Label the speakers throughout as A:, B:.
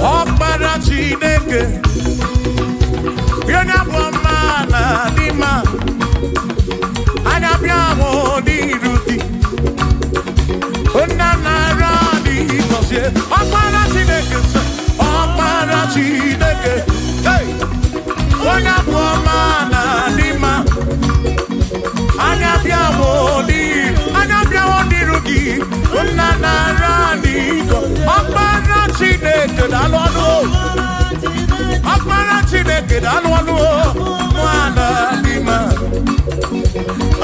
A: Ọkpara Chineke onye bụ ọma na dị mma anya bịa hụ n'iru gị nna nara dị gọzie Ọkpara Chineke Ọkpara Chineke onye bụ ọma na dị mma anya bịa hụ n'iru gị nna nara dị gọzie Ọkpara Chineke daalụ ọnụ Ọkpara Chineke daalụ ọnụ nwana dị mma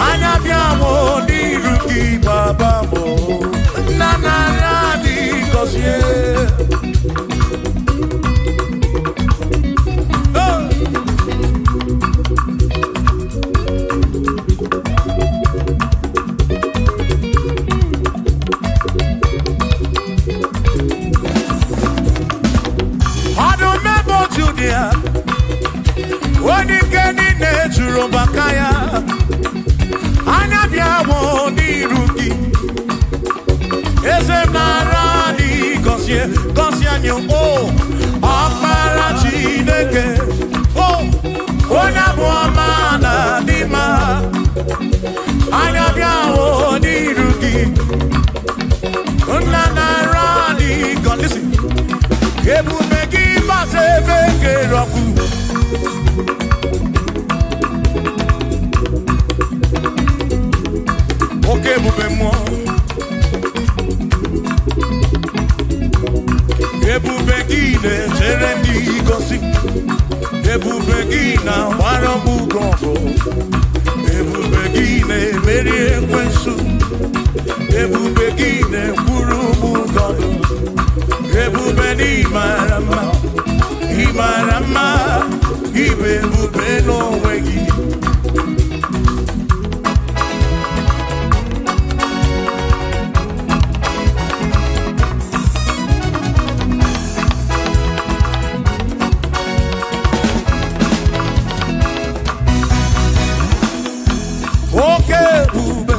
A: anya bịa hụ n'iru gị baba m nna nara dị gọzie Onye geni na-ejuru maka ya anya bịa hụ n'iru gị eze nara dị gọzie anyị Ọkpara Chineke onye bụ ọma na dị mma anya bịa hụ n'iru gị nna nara dị gọzie ebube gị gbasa ebe kere ọkụ oke ebube mmụọ ebube gị na-echere ndị gosi ebube gị na-agbara ọgbụgọ ọgụ ebube gị na-emeri ekwensu ebube gị na-ekwuru ụgọ ebube n'ịmara mma ịmara mma ibe ebube n'onwe gị oke ebube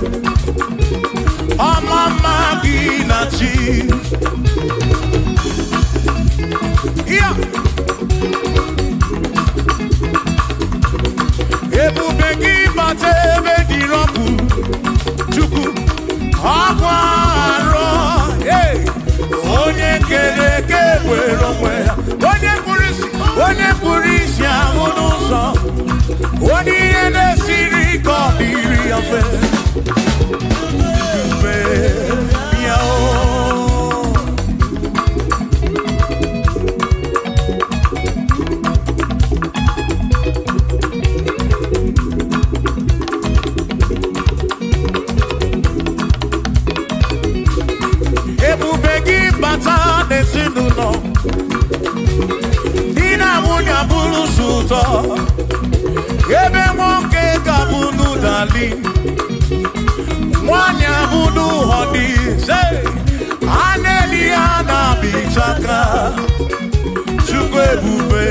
A: ọmama gị na chi ya ebube gị bata ebe dị rọpụ Chukwu ọgwa arọ onye kere eke were onwe ya onye kpụrụ isi ahụ n'ụzọ onye ihe na-esiri ike ọ dịrị ya mfe ya ebube gị bata n'ezinụlọ di na nwunye abụrụ ụzọ ebe nwoke ga-abụ n'ụdali nwanyị abụ n'ụhọ dị ise a na-eli ya na-abịchaka Chukwu ebube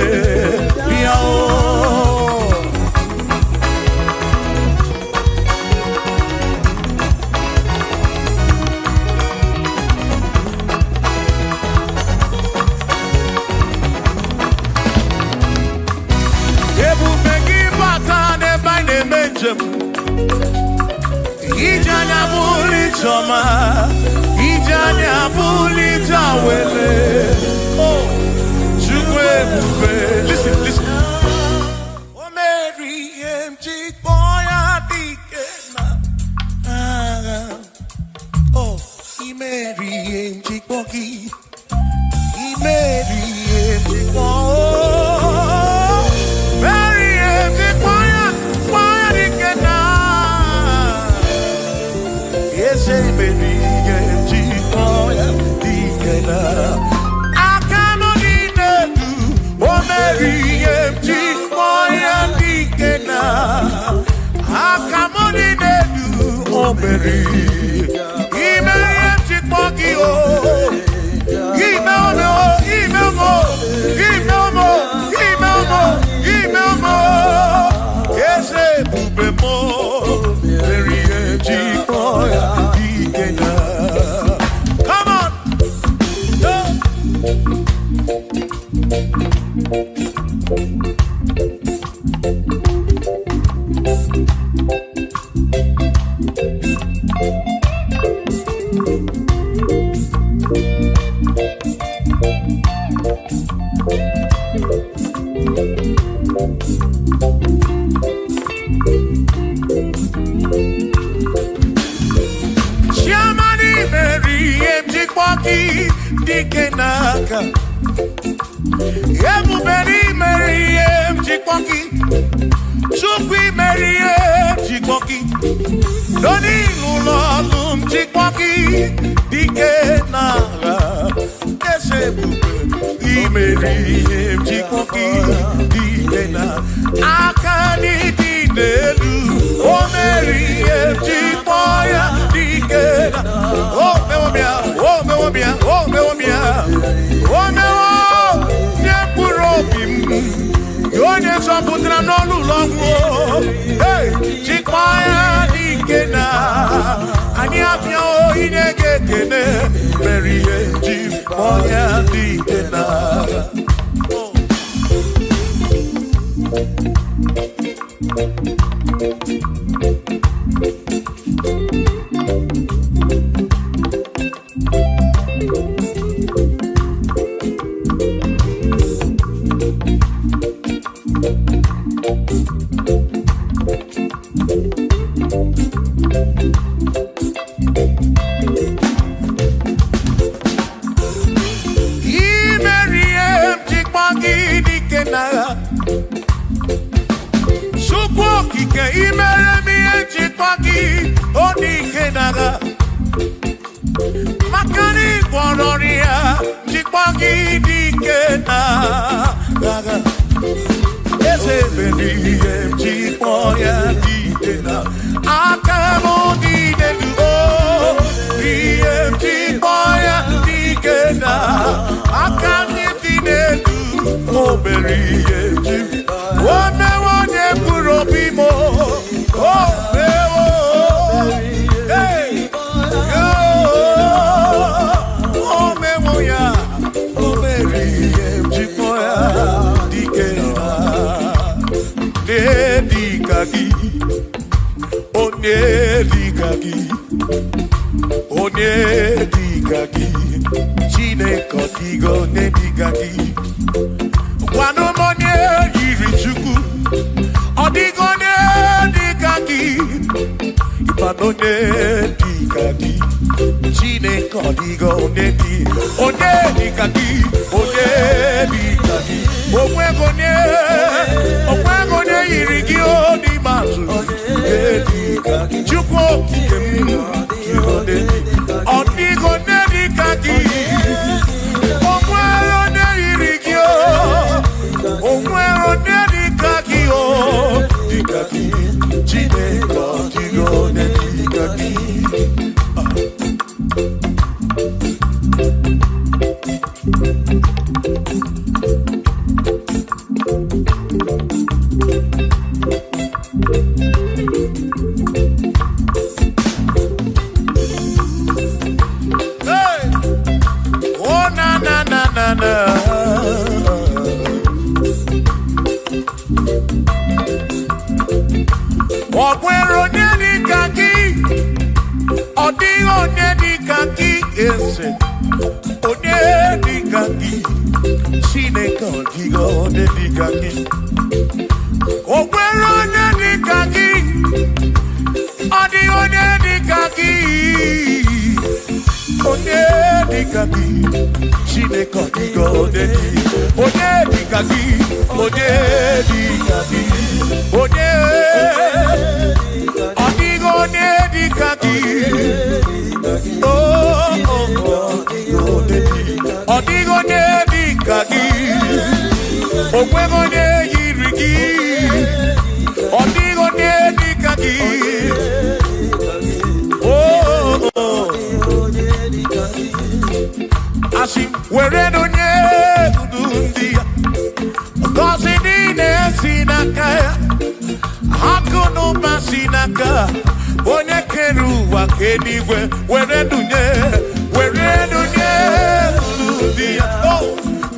A: bịa ebube gị bata n'ebe anyị na-eme njem ije anya bụrụ ijeọma ije anya bụrụ ije awele Chukwu ebube listen o mere ihe m ji kpọọ ya dike na imeri ihe m ji kpọọ gị imeri ihe m ji kpọọ Come on.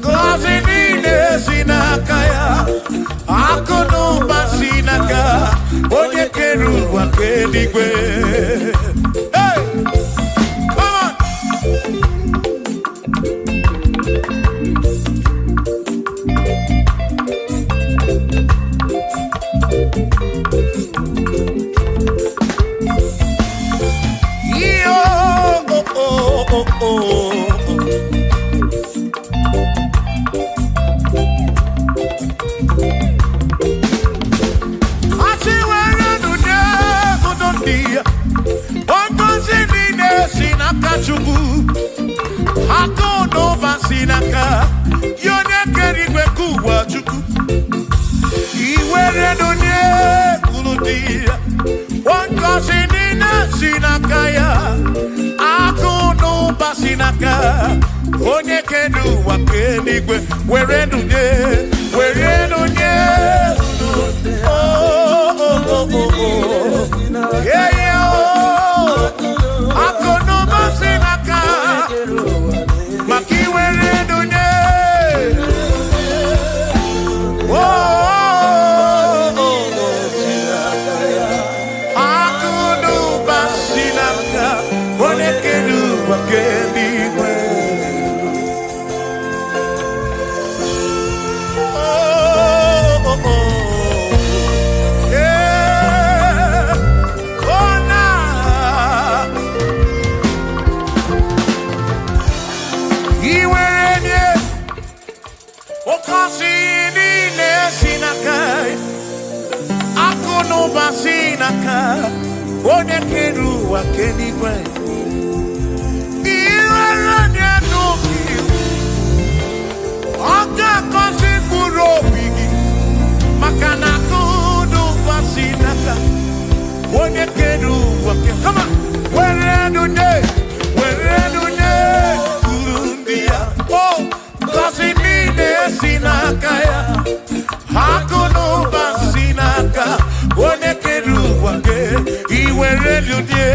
A: Cause Akono basinaka, onye keru wakeligwe. Hey, come on. Yo, oh. Chukwu Akono basinaka yone kerigwe kuwa Chukwu Iwere donye kuludia Wankosi nina sinaka ya Akono basinaka onye kedu wakenigwe Were donye Oh yeah Akono basinaka makiwere dunye Akono basinaka onekedu wakeligwe Akono basinaka onye keru wakeligwe Iweranye n'obi Oga kosi mkpụrụ obi gị maka na akono basinaka onye keru wakeligwe Come on! Were dunye Urundia Oh! Kosi nine sinaka ya Akono basinaka one keru wake Iwere dunye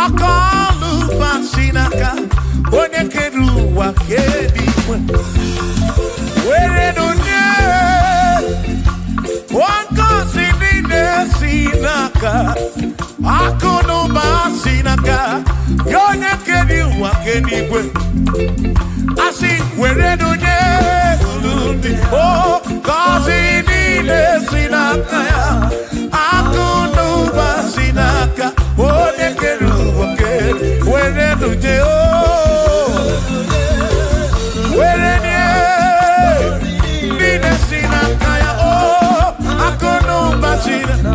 A: Akolu basinaka onye keru wakeligwe Were dunye wankosi nine sinaka Akono basinaka onye keru wakeligwe Asi were dunye Oh kosi nine sinaka Akono basinaka onye keru wakeligwe Were dunye Nine sinaka ya Akono basinaka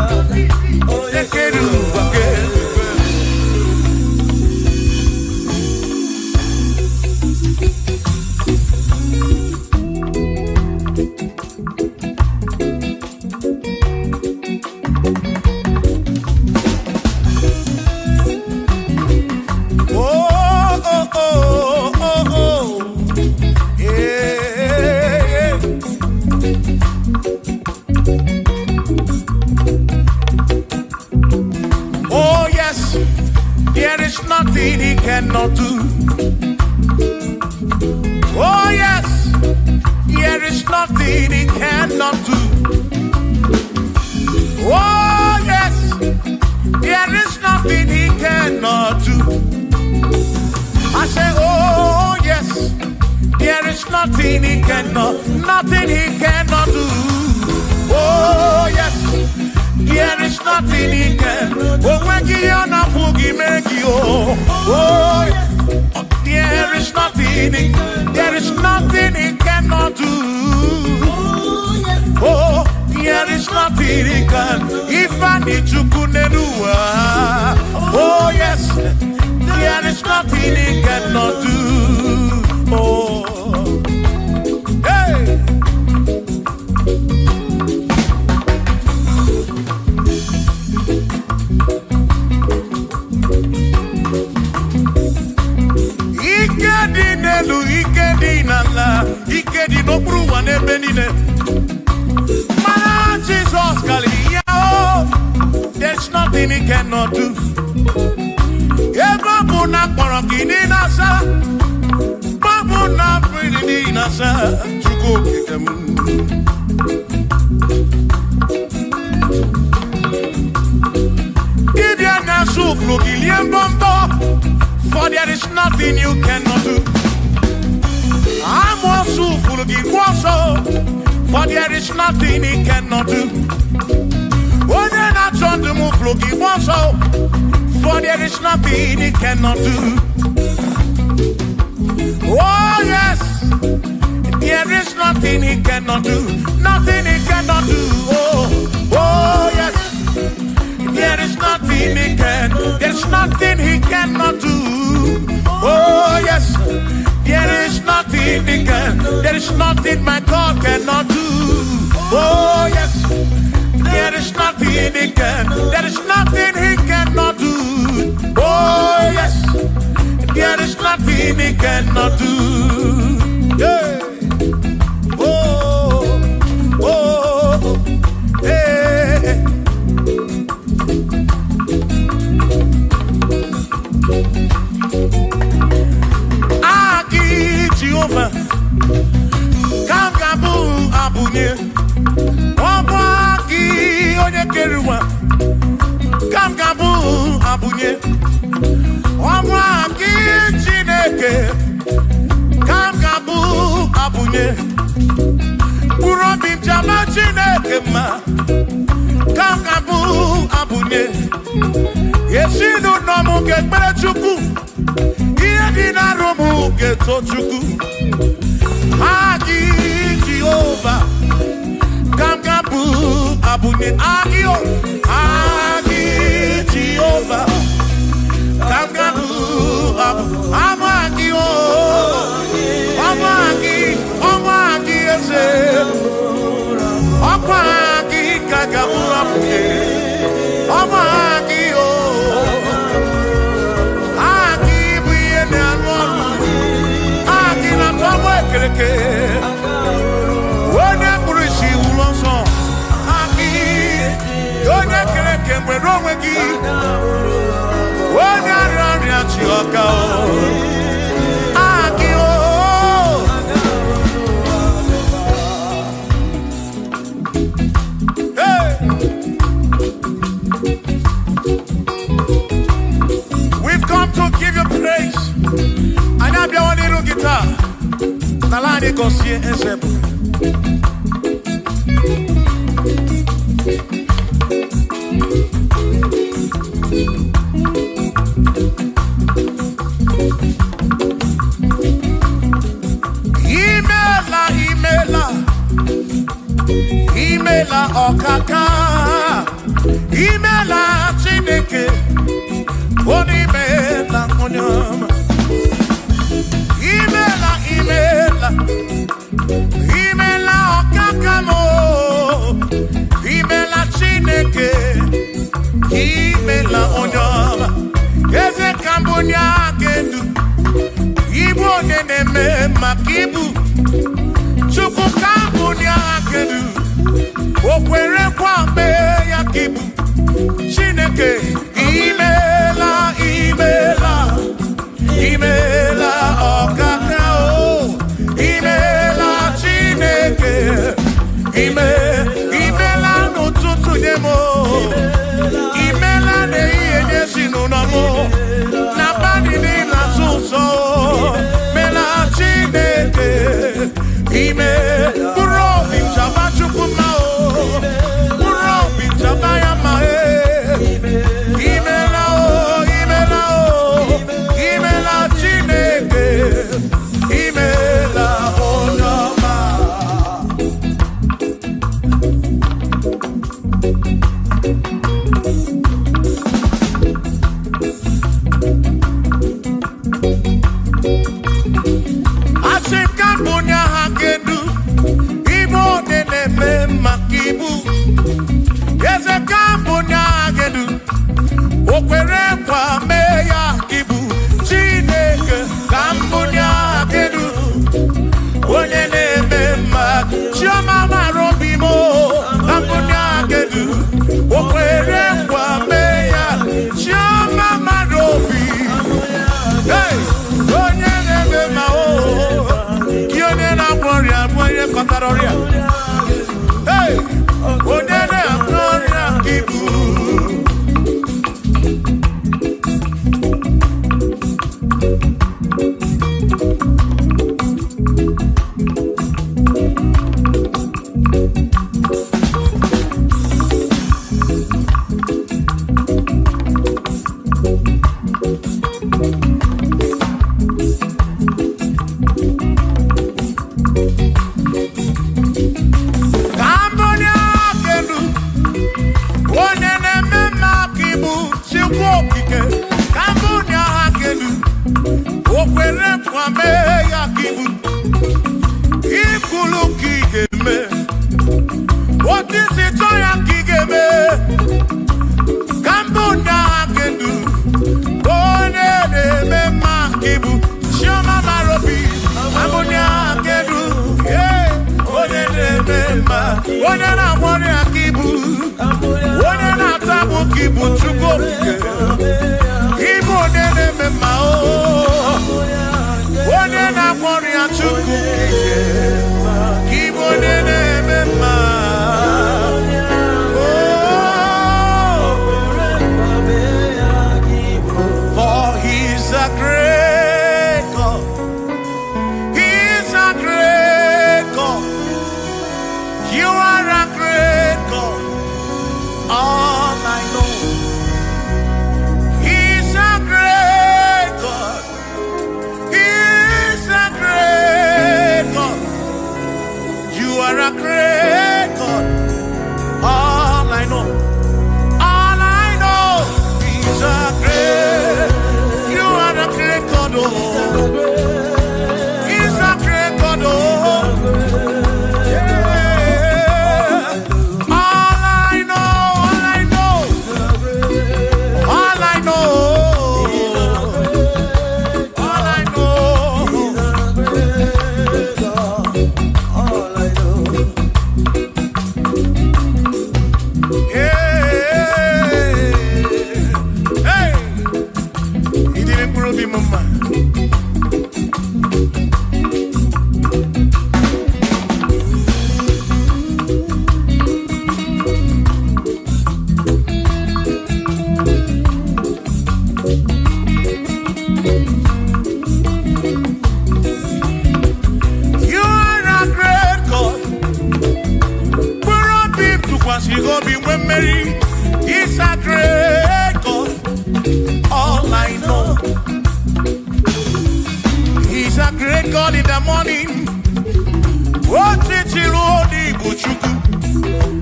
A: onye keru wakeligwe Nothing he cannot do. Oh yes, there is nothing he cannot do. Oh yes, there is nothing he cannot do. I say, oh yes, there is nothing he cannot do. Oh yes, there is nothing he can. Oh when you na boogie make you. Oh yes, there is nothing he cannot do. Oh yes, There is nothing he can. If I need to kunenua, oh yes, there is nothing he cannot do. Oh, hey. Ikedi nelu, ikedi nala, ikedi no bruwa ne benine. Jesus, there's nothing he cannot do. Babuna Korokini Nasa, Babuna Pretty Nasa, to go with them. Gideon Nasu, Flugilian Bombo, for there is nothing you cannot do. I'm also Flugi, for there is nothing he cannot do. Oh, then I turn to move Loki also, for there is nothing he cannot do. Oh, yes, there is nothing he cannot do. Nothing he cannot do. Oh, yes, there is nothing he can. There's nothing he cannot do. Oh, yes. There is nothing he can. There is nothing my God cannot do. Oh yes. There is nothing he can. There is nothing he cannot do. Oh yes. There is nothing he cannot do. Yeah. Oh, oh, hey. Jehovah, Kangabu Abunye, Obaki Oyekeruwa, Kangabu Abunye, Obaki Chineke, Kangabu Abunye, Urobi Jama Chineke ma, Kangabu Abunye, Yeshinu Nomu Gekberechuku. Dina romu geto chuku Agi Jehovah Kangabu Abunye Agio Agi Jehovah Kangabu Amagio Amagi ese Amagi Kangabu Abunye Amagio when I see Ulonso, Aki, Yonya Kereke, when Romagi, when I run at Chioka, Aki, hey, we've come to give you praise, and I have one little guitar. Nalani Gosie Ezebu. Imela Okaka. Imela Chineke. Onimela Onyama. Imela Okakamo, Imela Chineke, Imela Onyama, Eze Kambunya Gedu, Ibo Neneme Makibu, Chuku Kambunya Gedu, Okwere Kwame Yakibu, Chineke, Imela Okaka. Imela no tutu demo. Imela ne iye sinu namo. Na bani ni na suso. Mela chineke. Ime uro binchaba chukuma o. Uro binchaba ya mae. Kambunya hakedu, Igbo neneme makibu. Yes, a Kambunya hakedu, Okwere kwa meya kibu. Chineke Kambunya hakedu, Onyeneme mak. Chioma marobimo, Kambunya hakedu, Okwere kwa meya. Chioma marobi. Hey, Onyeneme mao. Hey, Onene Gloria Kibu. What is it?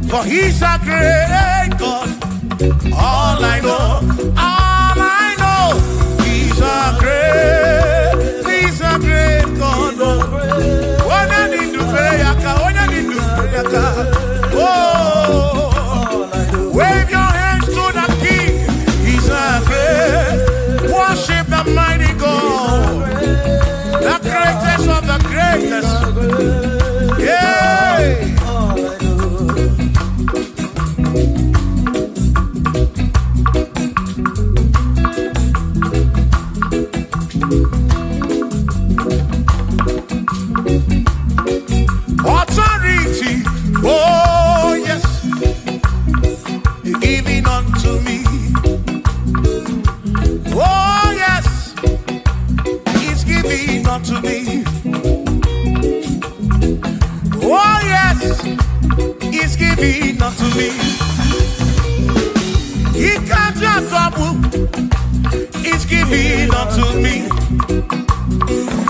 A: For he's a great God. All I know, he's a great God. When I need to pray, oh, wave your hands to the King. He's a great. Worship the mighty God, the greatest of the greatest. Yeah. Authority, oh yes, giving unto me. Oh yes, he's giving unto me. Oh yes, he's giving unto me. He can't just trouble, he's giving unto me.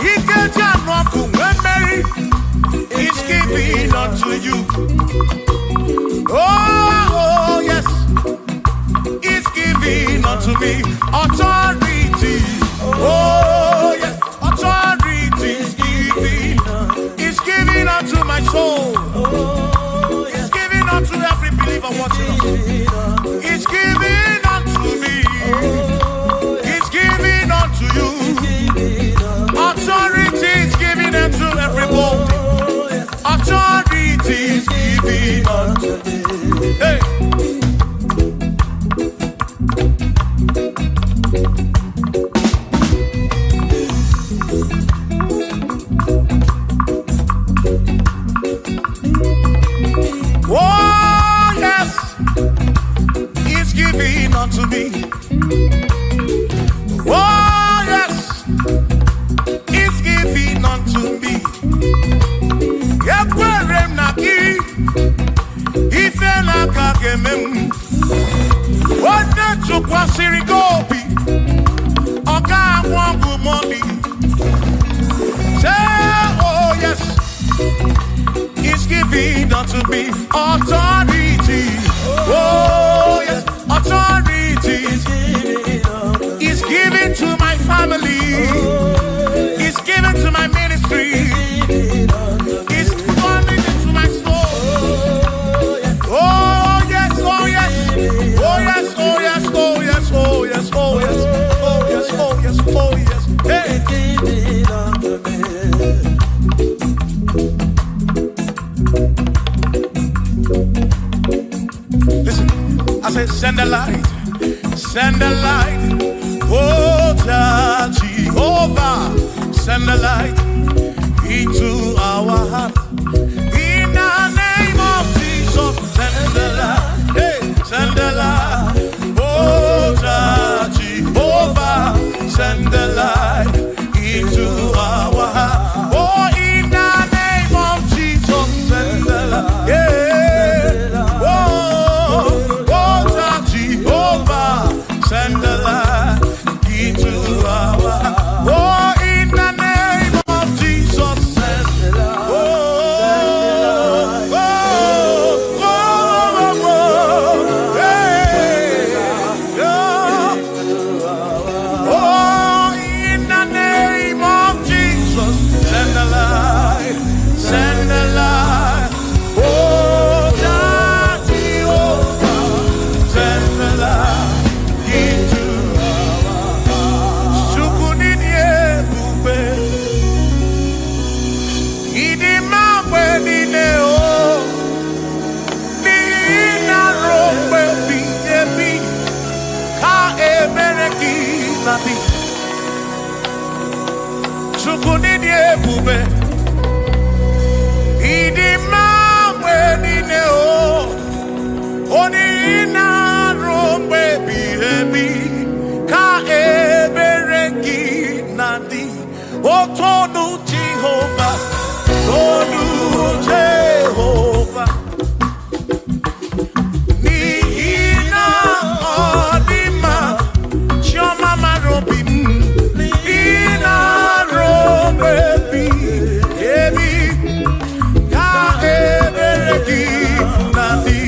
A: He can't just trouble when Mary. He's giving unto you. Oh, yes. He's giving unto me authority. Oh, yes. Authority is giving. my soul. He's giving unto every believer watching us. He's giving unto me. He's giving unto you. Authority is giving unto everybody. Authority is giving unto me. Hey. Oh yes, He's giving unto me. Oh yes, He's giving unto me. Ekwere na ki, ife na kakemem. Wanda chukwa sirigobi, oka wangu money. Say oh yes, He's giving unto me authority. Oh yes, authority. He's giving to my family. He's giving to my ministry. He's coming into my soul. Oh yes, oh yes, oh yes, oh yes, oh yes, oh yes, oh yes, oh yes, oh yes, oh yes. Hey. Listen, I said send a light, oh Jehovah, send a light into our heart. In the name of Jesus, send a light, hey, send a light, oh Jehovah, send a light into our heart. Oh, in the name of Jesus, send a light, yeah. Send the light into our heart. Oh, in the name of Jesus, send the light. Oh, oh, oh, oh, oh, hey, oh, in the name of Jesus, send the light, send the light. Oh, Jehovah, send the light. Chukunini ebube, idi mawe nine o, oni ina rombe bihebi, ka ebereki nadi, o tonu Jehovah, tonu Jehovah. Ni ina odima, chioma marobim. Baby, baby, ka ebereki nadi.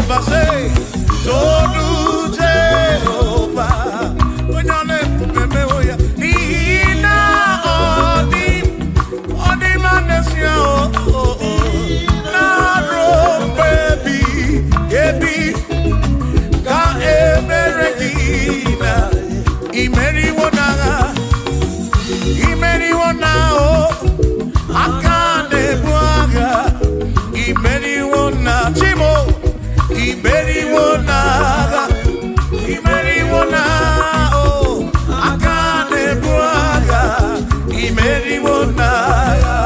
A: Jehovah, say, Tolu Jehovah. When your name, Memoya, Nina, Odi, Manesia, Naro, baby, Ebi, Ka Emeregina, Imeri Wonaga, Imeri Wonao, Akane Buaga, Imeri Wona, Chimo, Imeri Wonaga, Imeri Wona, oh, Akane Buaga, Imeri Wonaga.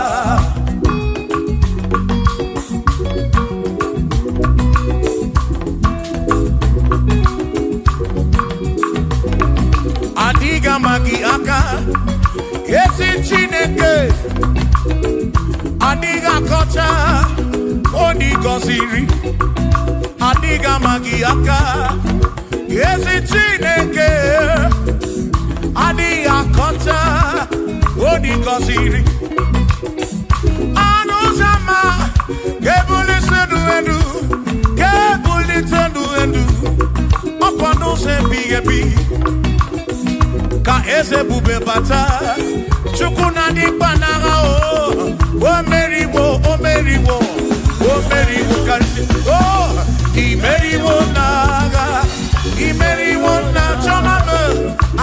A: Adiga magi aka, esi Chineke. Adiga kocha, oni goziri. Adiga magi aka, esi Chineke. Adiga kocha, oni goziri. Anuzama, kebuli sendu endu, kebuli sendu endu. Opano se bigebi. Ka eze bube bata chukuna di panaga o meriwo kanti o imeriwo naga imeriwo na chomame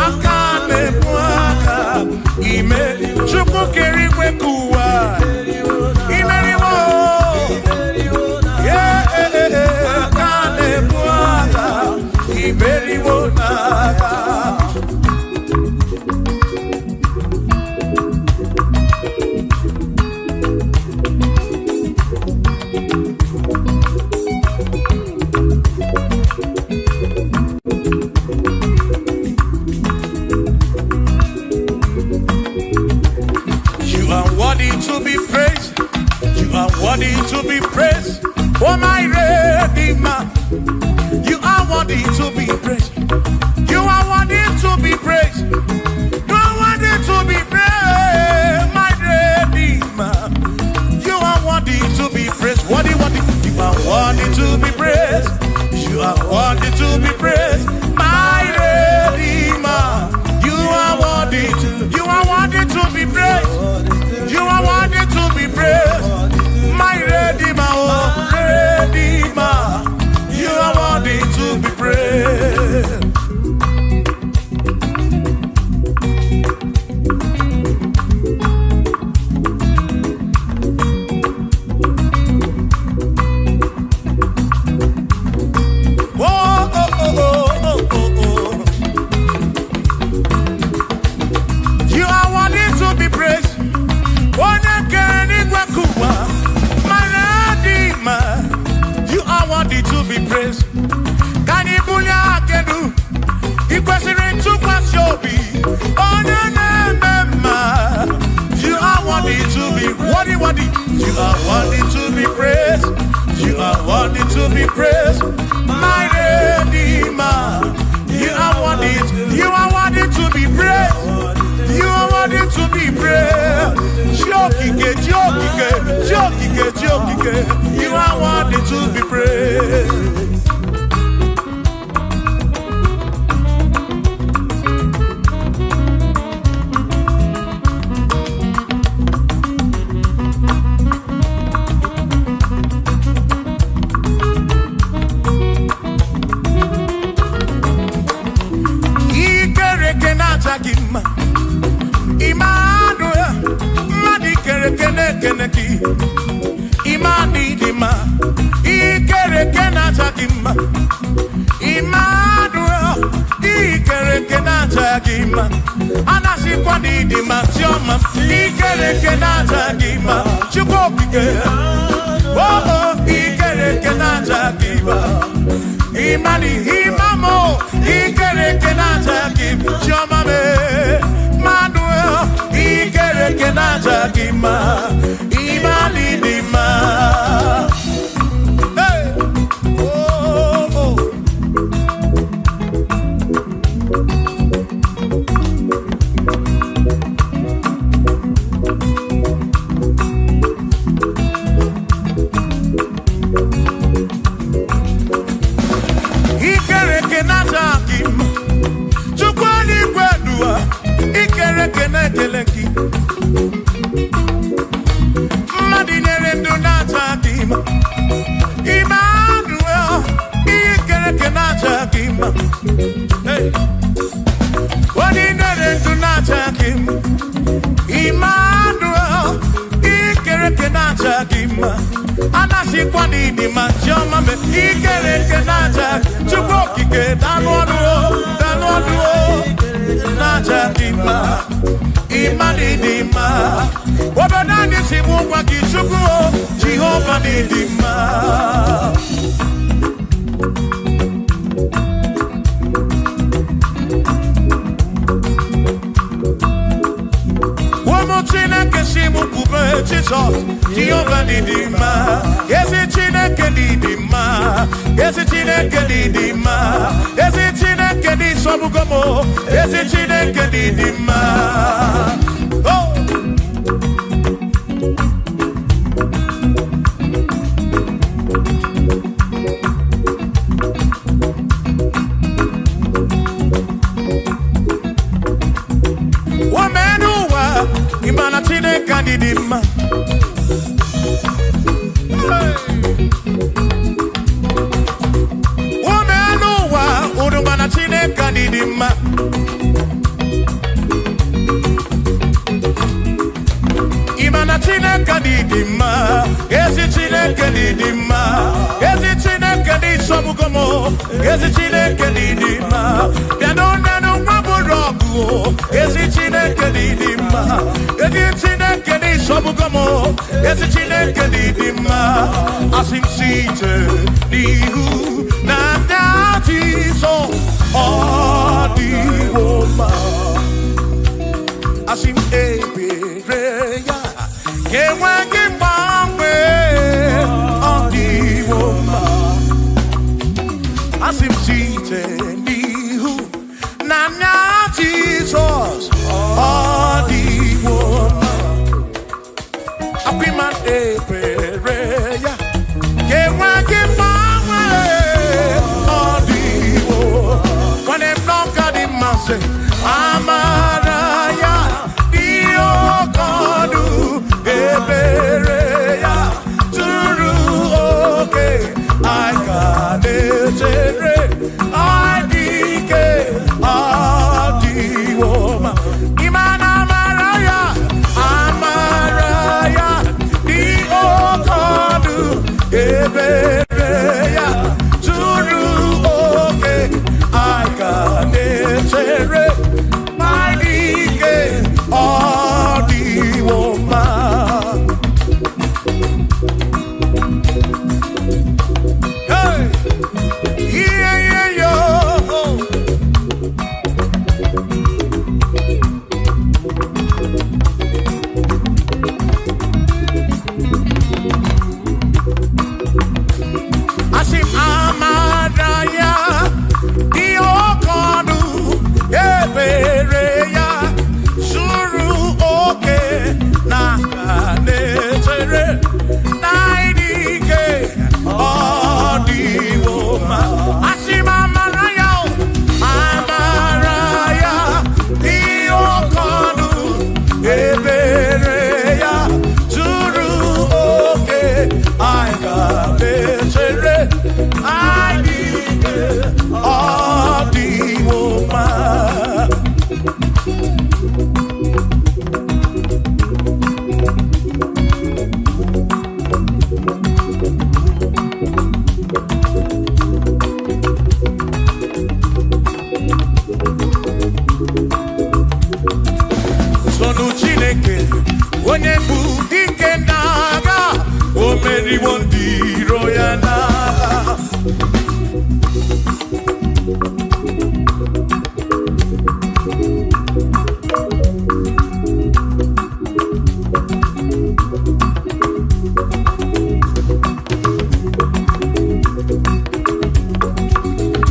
A: akane puaka imeri chuku kerikwe kuwa imeriwo akane puaka imeriwo naga. Worthy to be praised, oh my Redeemer. You are worthy to be praised. You are worthy to be praised. You are worthy to be praised, my Redeemer. You are worthy to be praised. Worthy. You are worthy to be praised. You are worthy to be praised, my Redeemer. You are worthy to be praised. You are worthy to be praised. My Redeemer, oh Redeemer, you are worthy to be praised. Oh, oh, oh, oh, oh, oh, oh. You are worthy to be praised. You are worthy to be praised. Can you believe I can do? You question to Wazobia. Oh, you are worthy to be worthy. You are worthy to be praised. You are worthy to be praised. My Redeemer. You are worthy to be praised. You are worthy to be praised. Jokike. You are worthy to be praised. Immanuel, Madi Kerekeneki, Imani Dima, Ikerekenatagima, Immanuel, Ikerekenatagima, Anasikwani Dima, Tioma, Ikerekenatagima, Chukopike, oh, Ikerekenatagima, Imani, Imamo, Ikerekenatagima, Tioma, Manuel, Ikerekenatagima, Imani Dima. Hey, oh, oh. Najagima, Anashikwa Didima, Jama, Ikereke Naja, Chubokike, Danwaduo, Najagima, Imanidima, Wabanani Simuwa Kishukuo, Jehovah Didima. Chineke shimu kube Jesus, Jehovah Didima. Yesi Chineke Didima, Yesi Chineke Didima, Yesi Chineke di sobugomo, Yesi Chineke Didima. Oh. Imana Chineke Didima. Womenuwa Udumana Chineke Didima. Imana Chineke Didima. Ezi Chineke Didima. Ezi Chineke di sobugomo. Ezi Chineke Didima. Bianonenu maburogu. Ezi Chineke Didima. Ezi Chineke di sobugomo. Ezi Chineke Didima. Asim site nihu na dati so odiwoma. Asim ebereya kewangi mame odiwoma. Asim site nihu na dati so odiwoma. Apiman ebereya kewangi mame odiwoma. When them knock at the masse, Amaraya, Dio Kodu, Ebereya, Turu, okay, I got it, I dike, Adiwoma, Imana Amaraya, Amaraya, Dio Kodu, Ebereya, Turu, okay, I got it, my dike, Adiwoma. Hey, yeah, yo. Asim Amaraya, Dio Kodu, Ebereya, Suru oke, Nakanetere, Naidike, Odiwoma. Asim Amaraya, Amaraya, Dio Kodu, Ebereya, Suru oke, Aikanetere, Naidike, Odiwoma. Sonu Chineke, onye bụ dike n'agha, o meriwo ndị iro ya n'agha.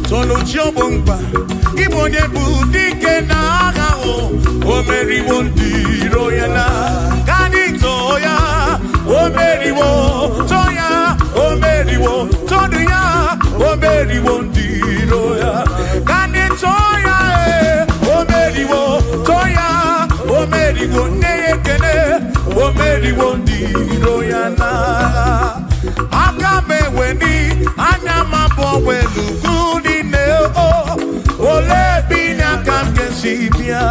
A: Sonu Chiobongba, Igbo onye bụ dike n'agha, o meriwo ndị iro ya n'agha. Kani toya, o meriwo, toya, o meriwo, todu ya, o meriwo ndị iro ya. Kani toya, o meriwo, toya, o meriwo, neyekene, o meriwo ndị iro ya n'agha. Aka meweni, anya mabo welugu di neo, ole binya kamke sibia.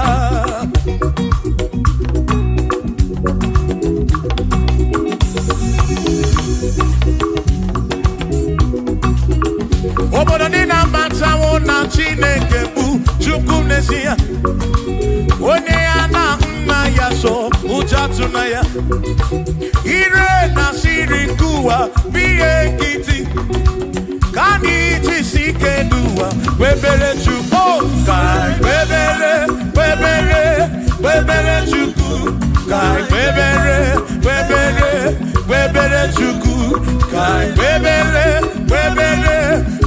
A: tunaya. Ire na siri kuwa biye kiti. Kani tisike dua. Webele chuko kai. Webele chuku kai. Webele chuku kai.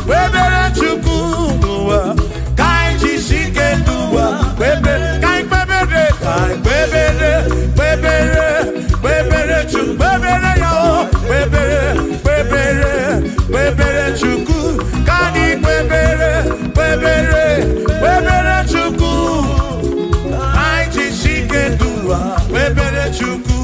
A: Webele chuku kai tisike dua. Webele kai. Webele chuku yao. Webele chuku kani webele chuku ai chishike dua webele chuku.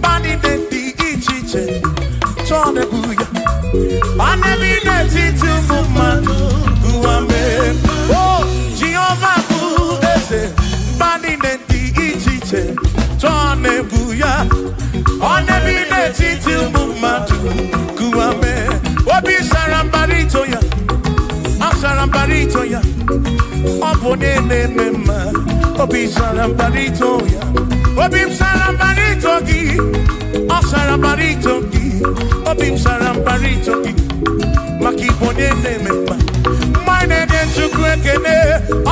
A: Bani neti ichiche chone buya bani neti tumumanu guame. Oh Jehovah buese bani neti ichiche chone buya bani neti tumumanu guame. Obi sarambarito ya asarambarito ya opone mema. Obi sarambarito ya Obim sarambarito ki, sarambarito ki, obim sarambarito ki, makibone nemema. Mine den chukwekene,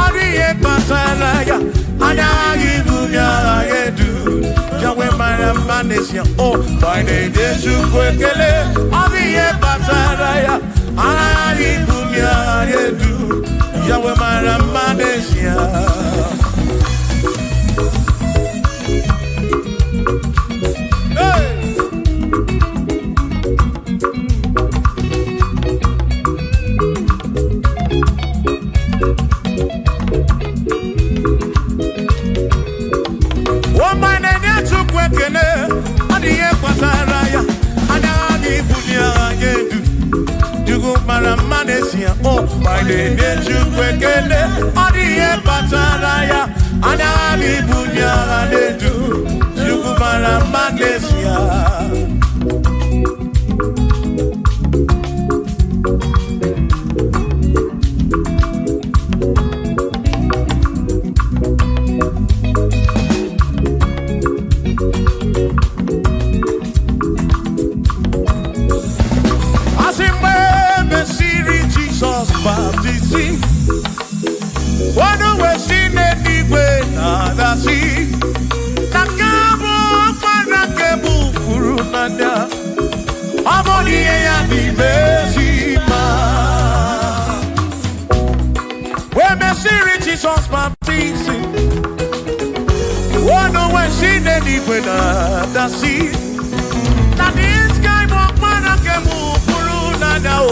A: ariye pasaraya, anya ibunya yedu, jawe maramanesia. Oh, mine den chukwekene, ariye pasaraya, anya ibunya yedu, jawe maramanesia. Oh, my name is Jukwekele, Odiye Pataraya, Anabi Bunya, Anedu, Jukumara Magnesia. Jesus baptizing. One when she did it when I see. Now this guy walk man I can move through now.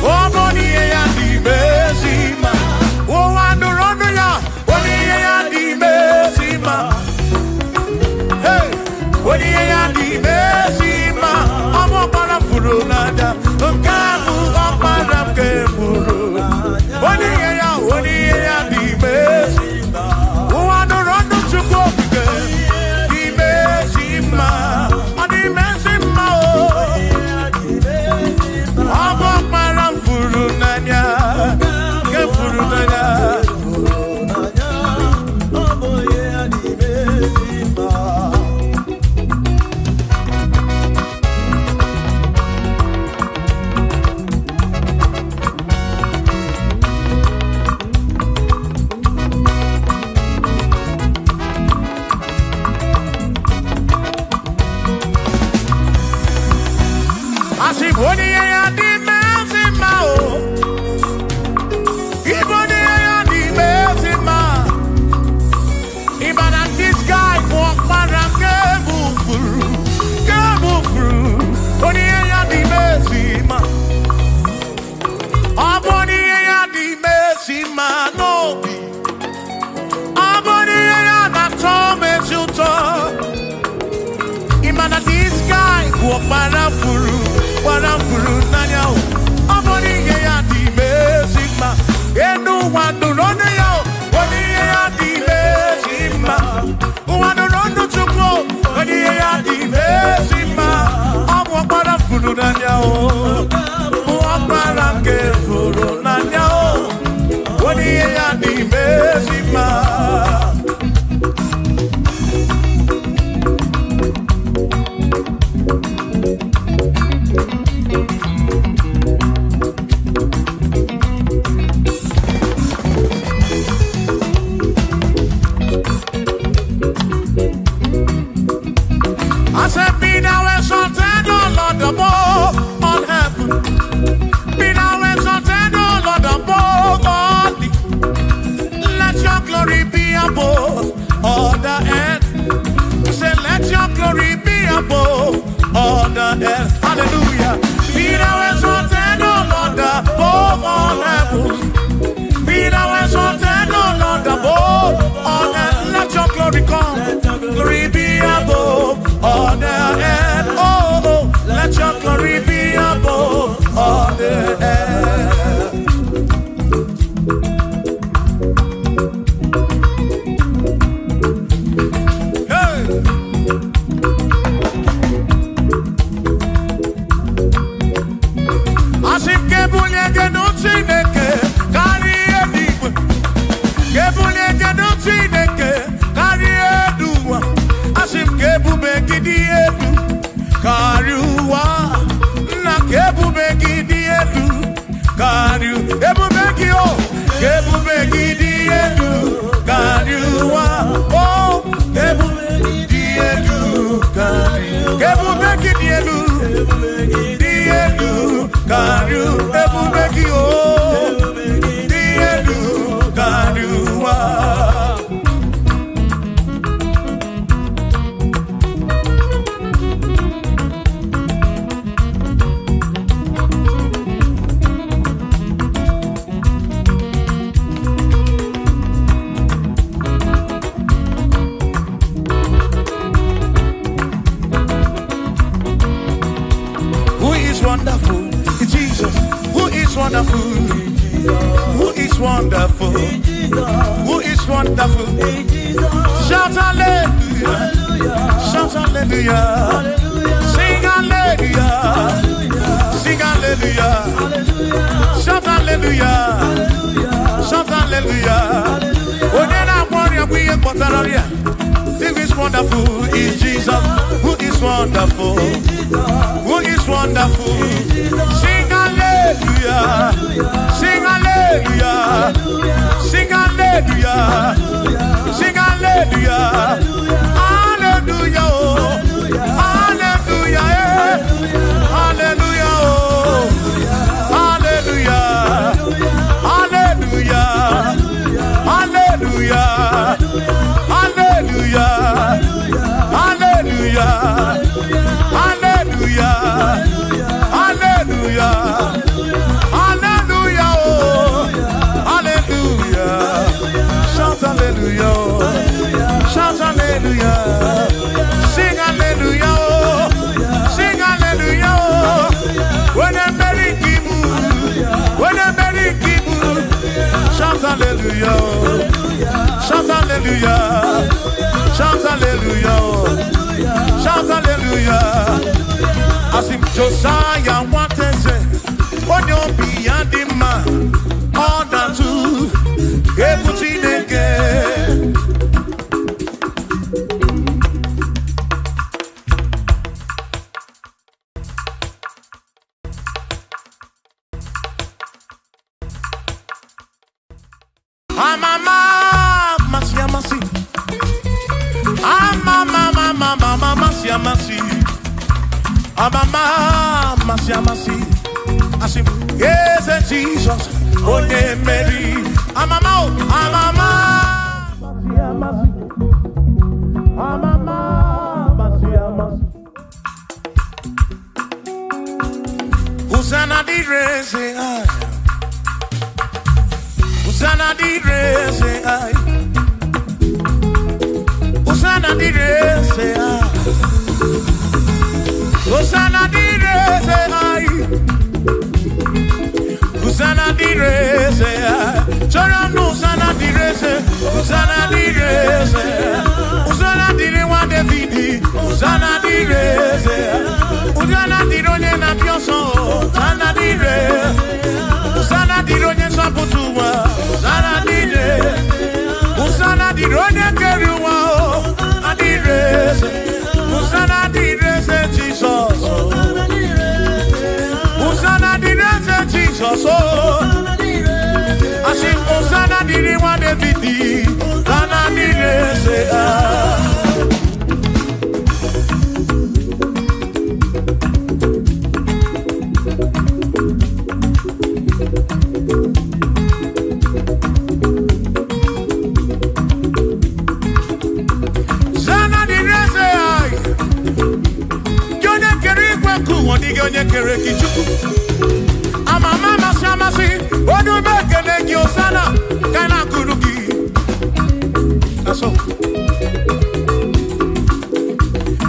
A: Oh body and the bezima. Oh I do run ya. Body and the bezima. Hey, body and the bezima. I'm up on a furunada. Kamu up on a kemuru. Body and the bezima. Oh I do run to go again. The bezima. And the bezima. I'm up on a furunada. Kefurunada. One Only ya ni mezima. I said, be thou exalted, O Lord, above all heaven. Be thou exalted, O Lord, above all the. Let your glory be above all the earth. Say, let your glory be above all the earth. Hallelujah. Be thou exalted, O Lord, above all heaven. Be thou exalted, O Lord, above all earth. Let your glory come. Glory be above all the earth. Oh, oh, let your glory be above all the earth. Hey. Asim kebulie genuti neke kari edigwe. Kebulie genuti neke kari eduwa. Asim kebube gidi edu kariwa. Na kebube gidi edu kariu. Kebube gio. Kebube gidi edu kariwa. Oh, kebube gidi edu kariu. Kebube gidi edu. Gidi edu kariu. Kebube gio. Gidi edu kariwa. Wonderful, Jesus. Who is wonderful? Who is wonderful? Who is wonderful? Shout hallelujah! Shout hallelujah! Sing hallelujah! Sing hallelujah! Shout hallelujah! Shout hallelujah! Who is wonderful is Jesus. Who is wonderful? Who is wonderful? Sing hallelujah! Sing hallelujah! Sing hallelujah! Sing hallelujah! Hallelujah! Hallelujah! Hallelujah! Hallelujah! Hallelujah! Hallelujah! Hallelujah! Hallelujah! Hallelujah! Hallelujah! Hallelujah! Oh, hallelujah! Shout hallelujah! Shout hallelujah! Sing hallelujah! Sing hallelujah! When I'm very kibu, when I'm very kibu, shout hallelujah! Shout hallelujah! Shout hallelujah! Shout hallelujah! As if Josiah wanted to say, on your beyond the man, all that to everything again. Asim, yes, Jesus, oh, Mary, Amama, Hosanna di re say I, Hosanna di re say I, Hosanna di re say I, Hosanna di re say I, Hosanna di re say I, Hosanna di re say, Hosanna di re say, Hosanna di re wa David, Hosanna di re say, Hosanna di ronye na pioso, Hosanna di re, Hosanna di ronye sa putuwa, Hosanna kereki chuku amama masamasi odu bekene gi osana kana kurugi aso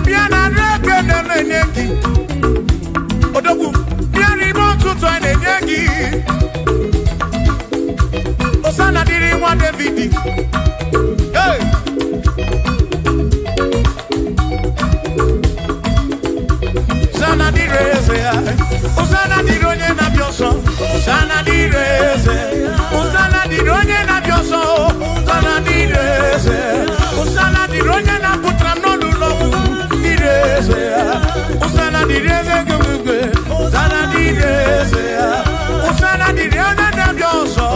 A: biana rekene neneki odogu biani bontuto neneki osana diri wa David hey Osana direze, Osana dironye na bioso, Osana direze, Osana dironye na bioso, Osana direze, Osana dironye na putra no lulo, direze, Osana direze gumugwe, Osana direze, Osana dironye na bioso,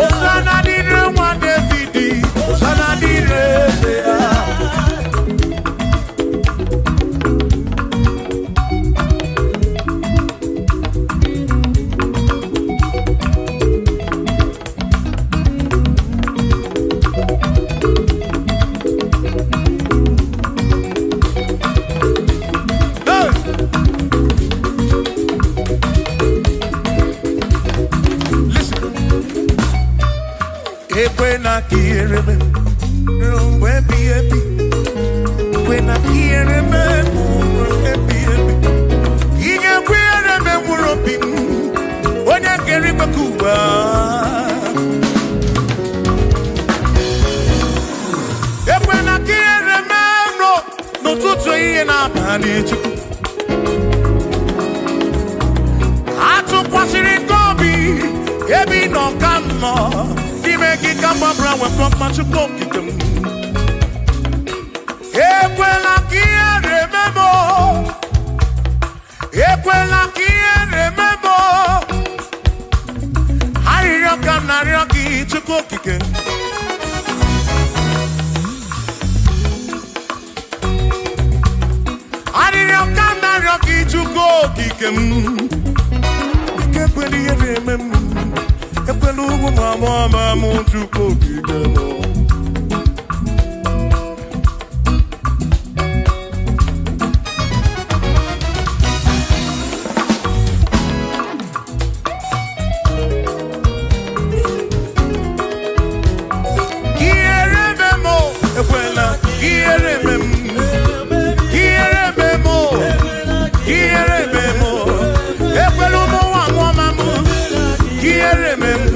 A: Osana dironye David, Osana direze. When I hear him, when I get him a Cuba, when I hear him, no to in our panic. I took what's in Gobi, Ebi no come more. Make it come up around with from much of cooking. Equela kia remember. Equela kia remember. I rock and I rock it to cooking. I rock and I rock it to cooking. Equela remember. Epelugu mama muchuko kidemo. Kierememo, ekwela, kierememo, kierememo, kierememo, epelugu mama mu, kierememo.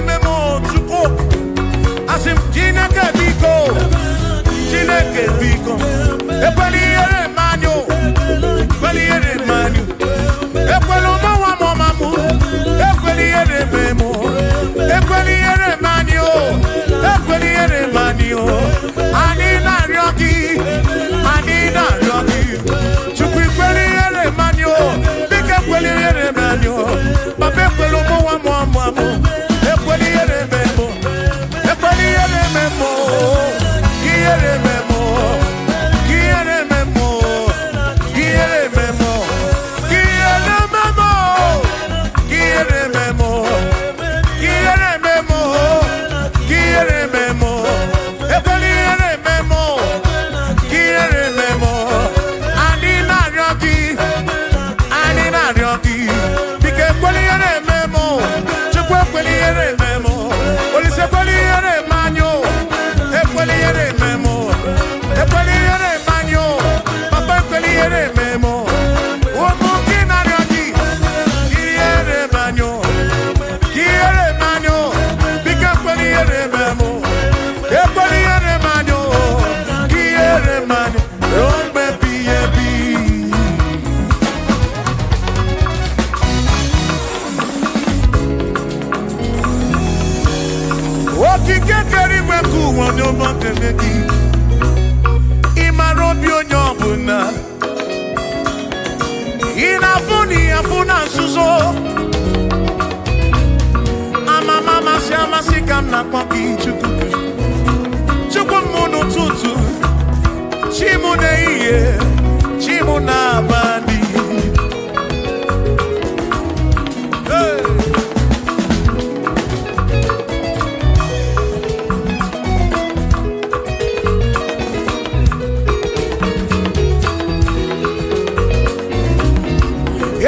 A: memo chuko. Asim Chineke biko. Ekweliere manyo. Ekwelo mawa mamamu. Ekweliere memo. Ekweliere manyo. Ekweliere manyo. Anina ryoki. Chukwu ekweliere manyo. Bike ekweliere manyo. Papa ekwelo mawa mamamu. Ekweliere memo. Ekweliere memo. Kiere memo. Kiere memo. Kiere memo. Kiere memo. Kiere memo. Kiere memo. Kiere memo. Ekweliere memo. Kiere memo. Anina ryoki. Bike ekweliere memo. Chukwu ekweliere memo. Olise ekweliere manyo. Ekweliere memo. Ekweliere manyo. Papa ekweliere memo. Omo kinaryoki. Kiere manyo. Kiere manyo. Bike ekweliere memo. Ekweliere manyo. Kiere manyo. Rombe biyebi. Okike keriwe kuwa n'omo kenegi. Imarobi onye ọbụla. Afuna nsuzo. Amasi ka m na-akpọ gị Chukwu. Chukwu mụ n'ụtụtụ. Chi mụ n'ehihie. Chi mụ n'abalị. Hey.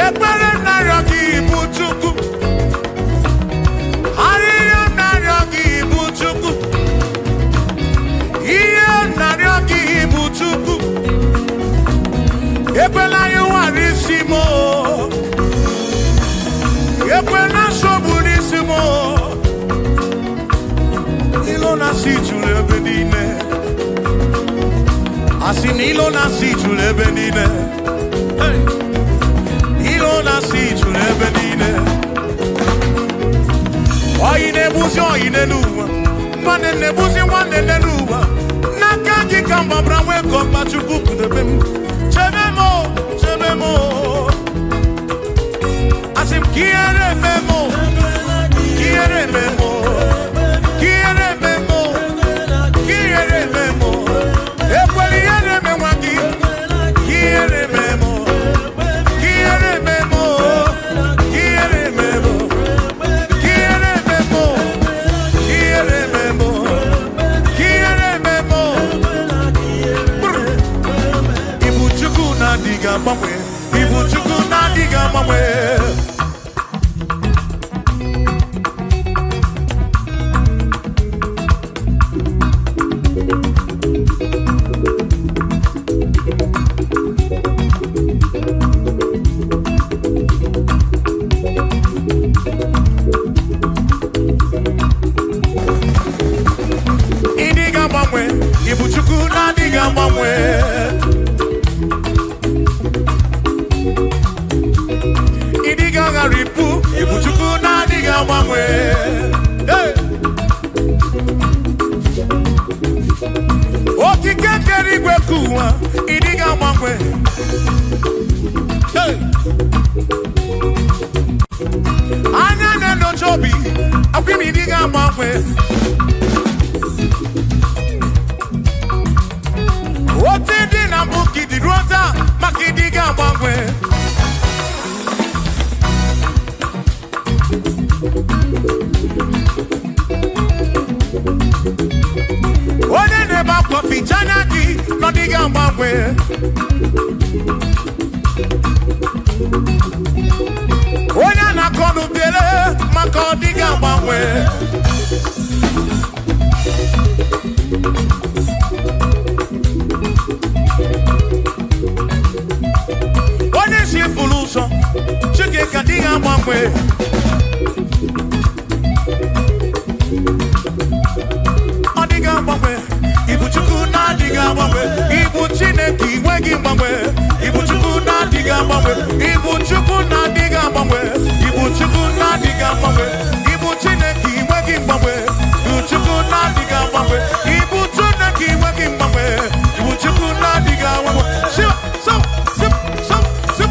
A: Ekpere narịọ gị bụ Chukwu. Arịrịọ narịọ gị bụ Chukwu. Ihe narịọ gị bụ Chukwu. Ekwela anyị ghara isi m. Ekwela nsogbu n'isi m. Ilo na-asị juru ebe niile. Asị na ilo na-asị juru ebe niile. Na-asị juru ebe niile. Oyi na-ebuzi oyi n'ụwa. Nwanne na-ebuzi nwanne n'ụwa. N'aka gị ka mgbabara nwee ka ọkpa Chukwu kudebe m. Chebe m. Asị m kiere memo. Kiere memo. Kiere memo. Kiere memo. Ekweliere memo gị. Kiere memo. Kiere memo. Kiere memo. Kiere memo. Kiere memo. Kiere memo. Ibu Chukwu na-adịghị agbanwe. Ibu Chukwu na-adịghị agbanwe. Ibu Chukwu na-adịghị agbanwe. Ịdịghị agharịpụ. Ibu Chukwu na-adịghị agbanwe. Okike kere igwe ka ụwa. Ịdịghị agbanwe. Anya na-enyocha obi. Akwụkwọ m ịdịghị agbanwe. Ote dị na mbụ gidi ruo taa maka ịdịghị agbanwe. Onye na-ebe akwa ficha anya gị n'ọdịghị agbanwe. Onye na-akọ n'ubele maka ọdịghị agbanwe. Onye si fulu ụzọ Chike agbanwe, Ibu Chukwu na-adịghị agbanwe, Ibu Chukwu na-adịghị agbanwe, Ibu Chineke inweghị mgbanwe, Ibu Chukwu na-adịghị agbanwe, Ibu Chineke inweghị mgbanwe, Ibu Chukwu na-adịghị agbanwe. Shiba, so, sip, so, sip.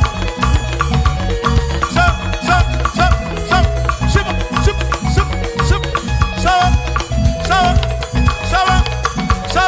A: So, so, so, so, shiba, sip, sip, sip, so, so, so, so, so,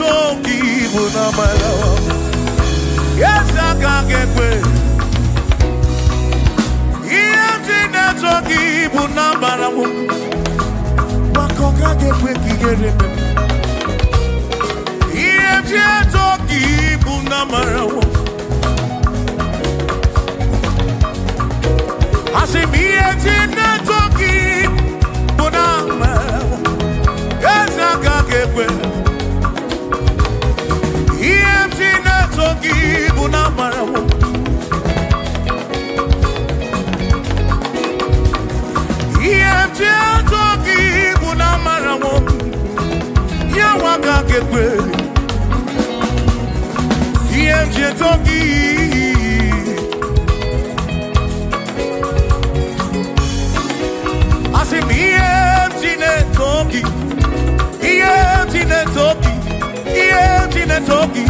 A: toki buna mara. Yes, I can't get away. Iyemjine toki buna mara. Makoka get away kigere. Iyemjine toki buna mara. I say iyemjine toki buna mara. Yes, I can't get away. Iyemjine toki buna mara. Iyemjine toki buna mara. Yawaka kekwe. Iyemjine toki. I say iyemjine toki. Iyemjine toki. Iyemjine toki.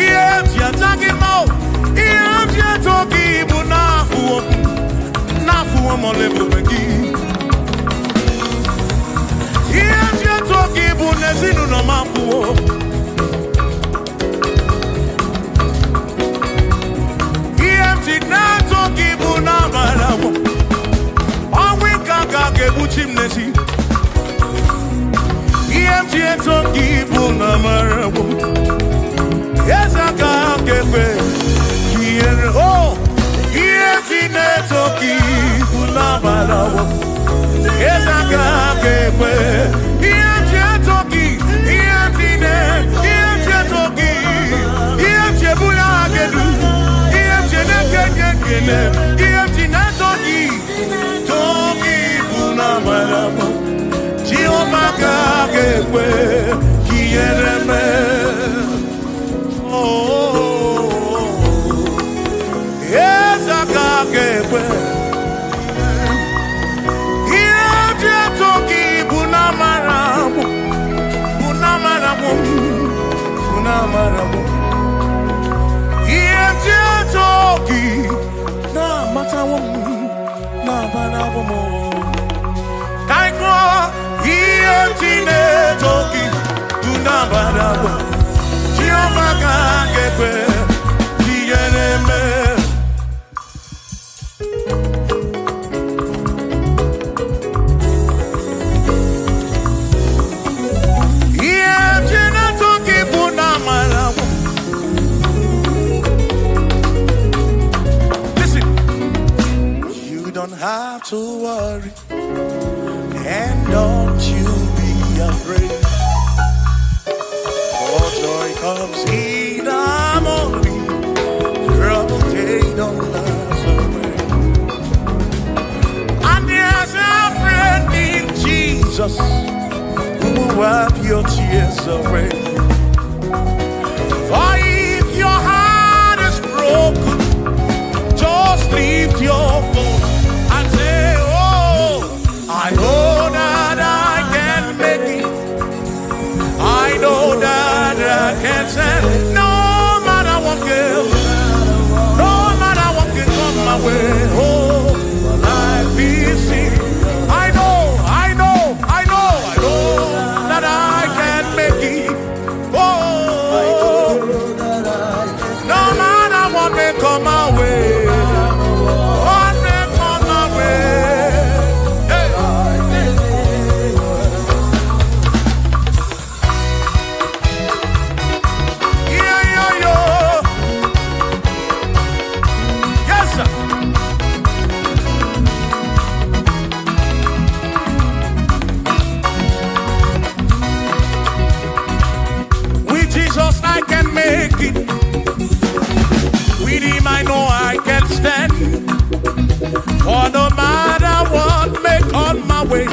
A: Iyemjine toki mo. Iyemjine toki buna fuo. Na fuo mo level begi. Iyemjine toki buna zinu no ma fuo. Iyemjine toki buna marawo. Awi kaka ke buchim nesi. Iyemjine toki buna marawo. Yes, I can't get away. Oh, iyemjine toki buna marawo. Yes, I can't get away. Iyemjine toki, iyemjine toki, iyemjine buna gedu, iyemjine kekekele, iyemjine toki, toki buna marawo. Jehovah can't get away. Kiyereme. Yes, I can't get away. Iyemjine toki buna marawo. Buna marawo. Buna marawo. Iyemjine toki na matawo. Na marawo mo. Kaiko iyemjine toki buna marawo. Jehovah can't get away. Kiyereme. Iyemjine toki buna marawo. Listen, you don't have to worry, and don't you be afraid. For joy comes in the morning, trouble they don't last away. And there's a friend in Jesus who will wipe your tears away. For if your heart is broken, just lift your voice and say, oh, I know that I can make it. I know that I can stand. No matter what comes, no matter what can come my way. Oh, life is seen. I know that I can make it. Oh, no matter what may come my way. What may come my way. Hey. Yes, sir. With Jesus I can make it. With him I know I can stand. For no matter what may come my way,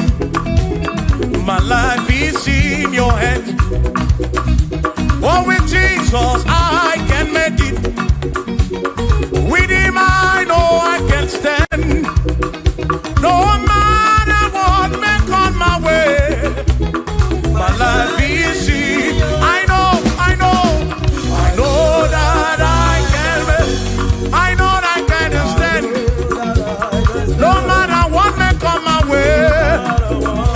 A: my life is in your hands. For with Jesus I can make it. With him I know I can stand. No matter what may come my way, my life is in. I know that I can make. I know that I can stand. No matter what may come my way.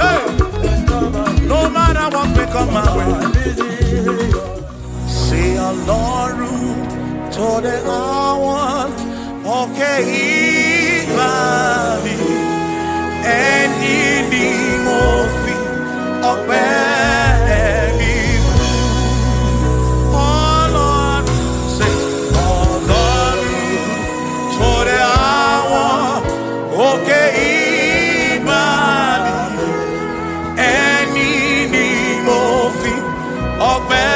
A: Hey. No matter what may come my way. ibali eni mofi ọpẹ́ oh Lord say oh Lord tore àwọn òkè ibali eni ni mofi ọpẹ́.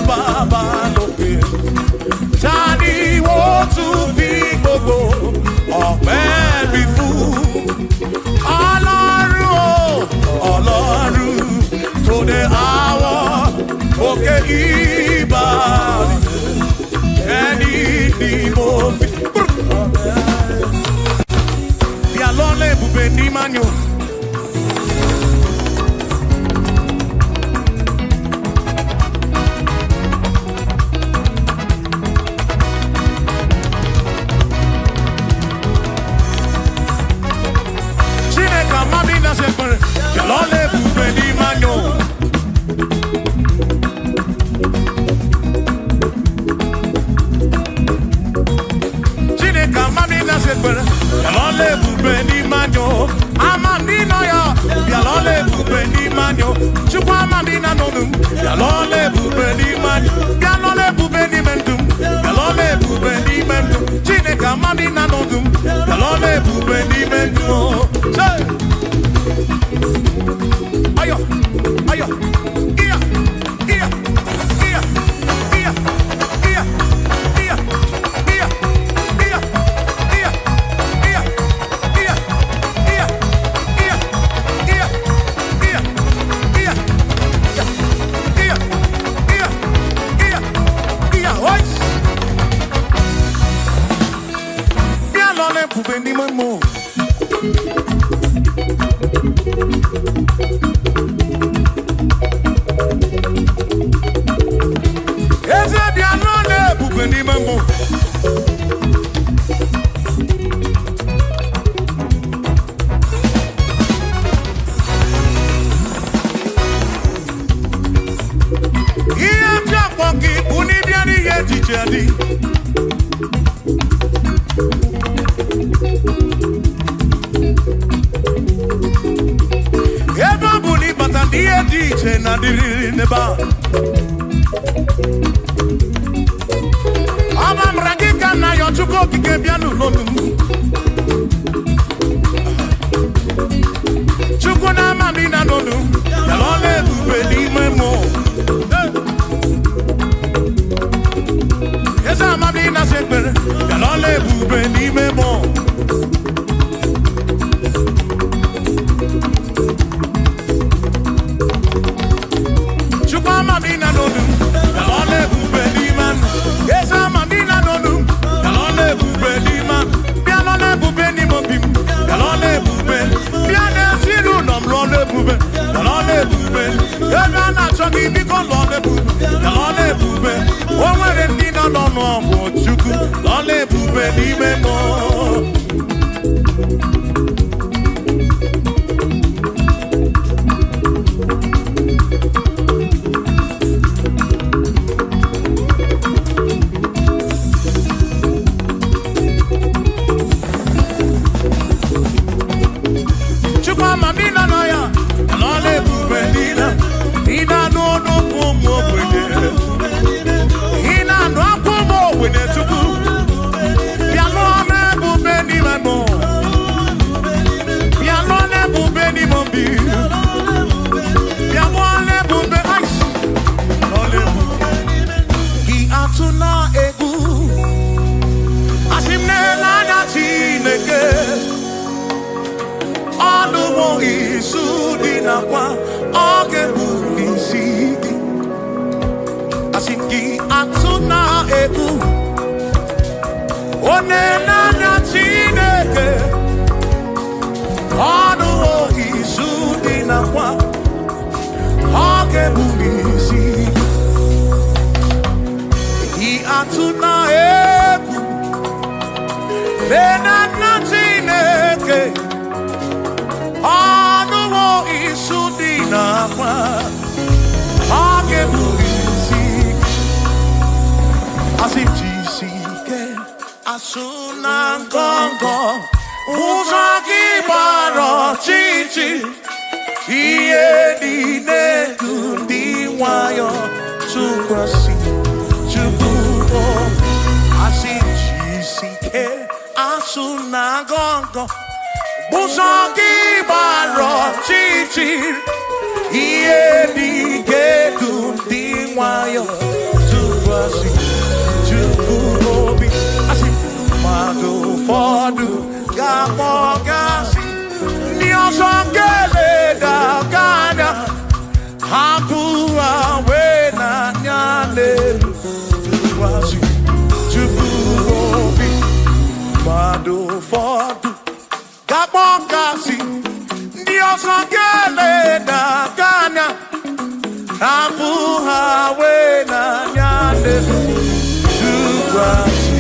A: Baba lókè tani wo tún fi gbogbo ọpẹ́ bí fún Ọlọ́run tó dé àwọn òkè ìbàdí ẹni ni mo fi. Bí alọ́lẹ̀ ibùgbé ní manyo. L'ole bube di magno Chineka mami na sekbere l'ole bube di magno Amami no ya l'ole bube di magno Chukwa mami na nonum l'ole bube di magno l'ole bube di mendum l'ole bube di mendum Chineka mami na nonum l'ole bube di mendum Ayo, ayo, iya, iya, iya, iya, iya, iya, iya, iya, iya, iya, iya, iya, iya, iya, iya, iya, iya, iya, iya, oi. Bien l'ole pouvait ni mon mot. nakwa agebulisi asijisike asunangongo uzaki baro chichi iye dine kundi wayo tukwasi tukubo asijisike asunangongo uzaki baro chichi iye dine kundi wayo tukwasi tukubi asimado fodu gamogasi niosongele da gana hampua wena nyale tukwasi tukubi mado fodu gamogasi niosongele da gana hampua wena nyale tukwasi.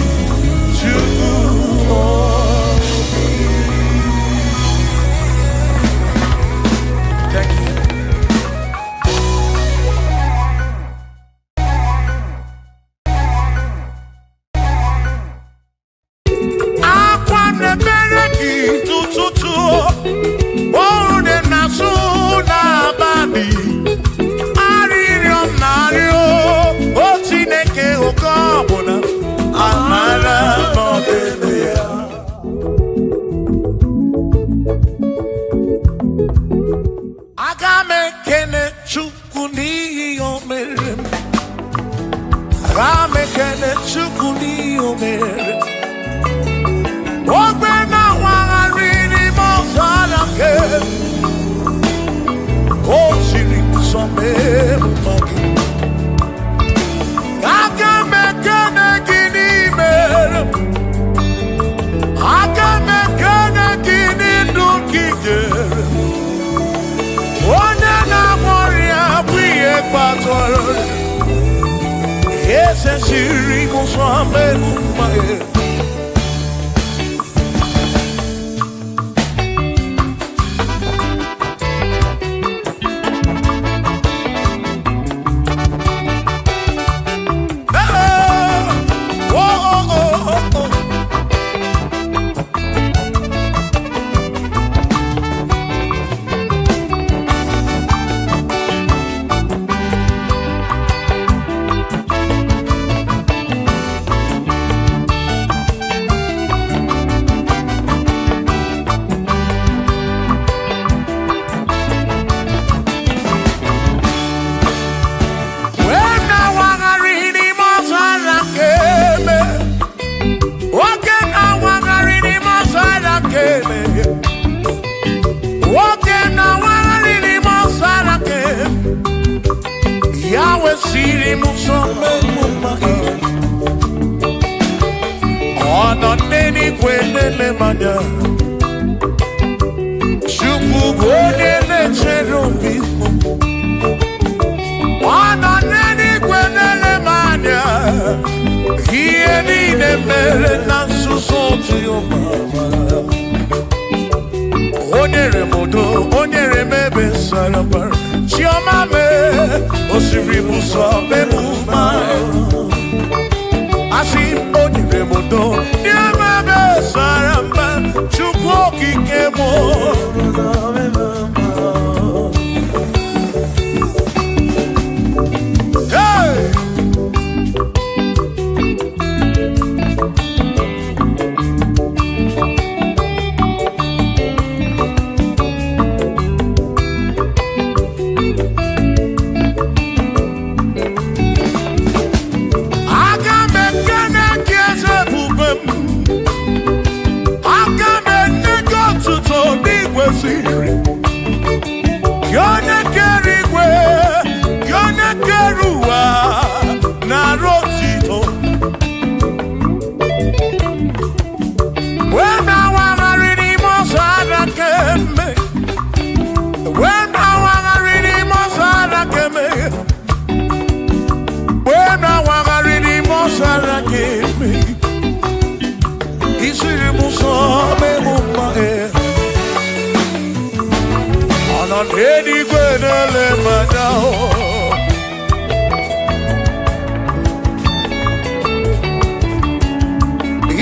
A: nele madao.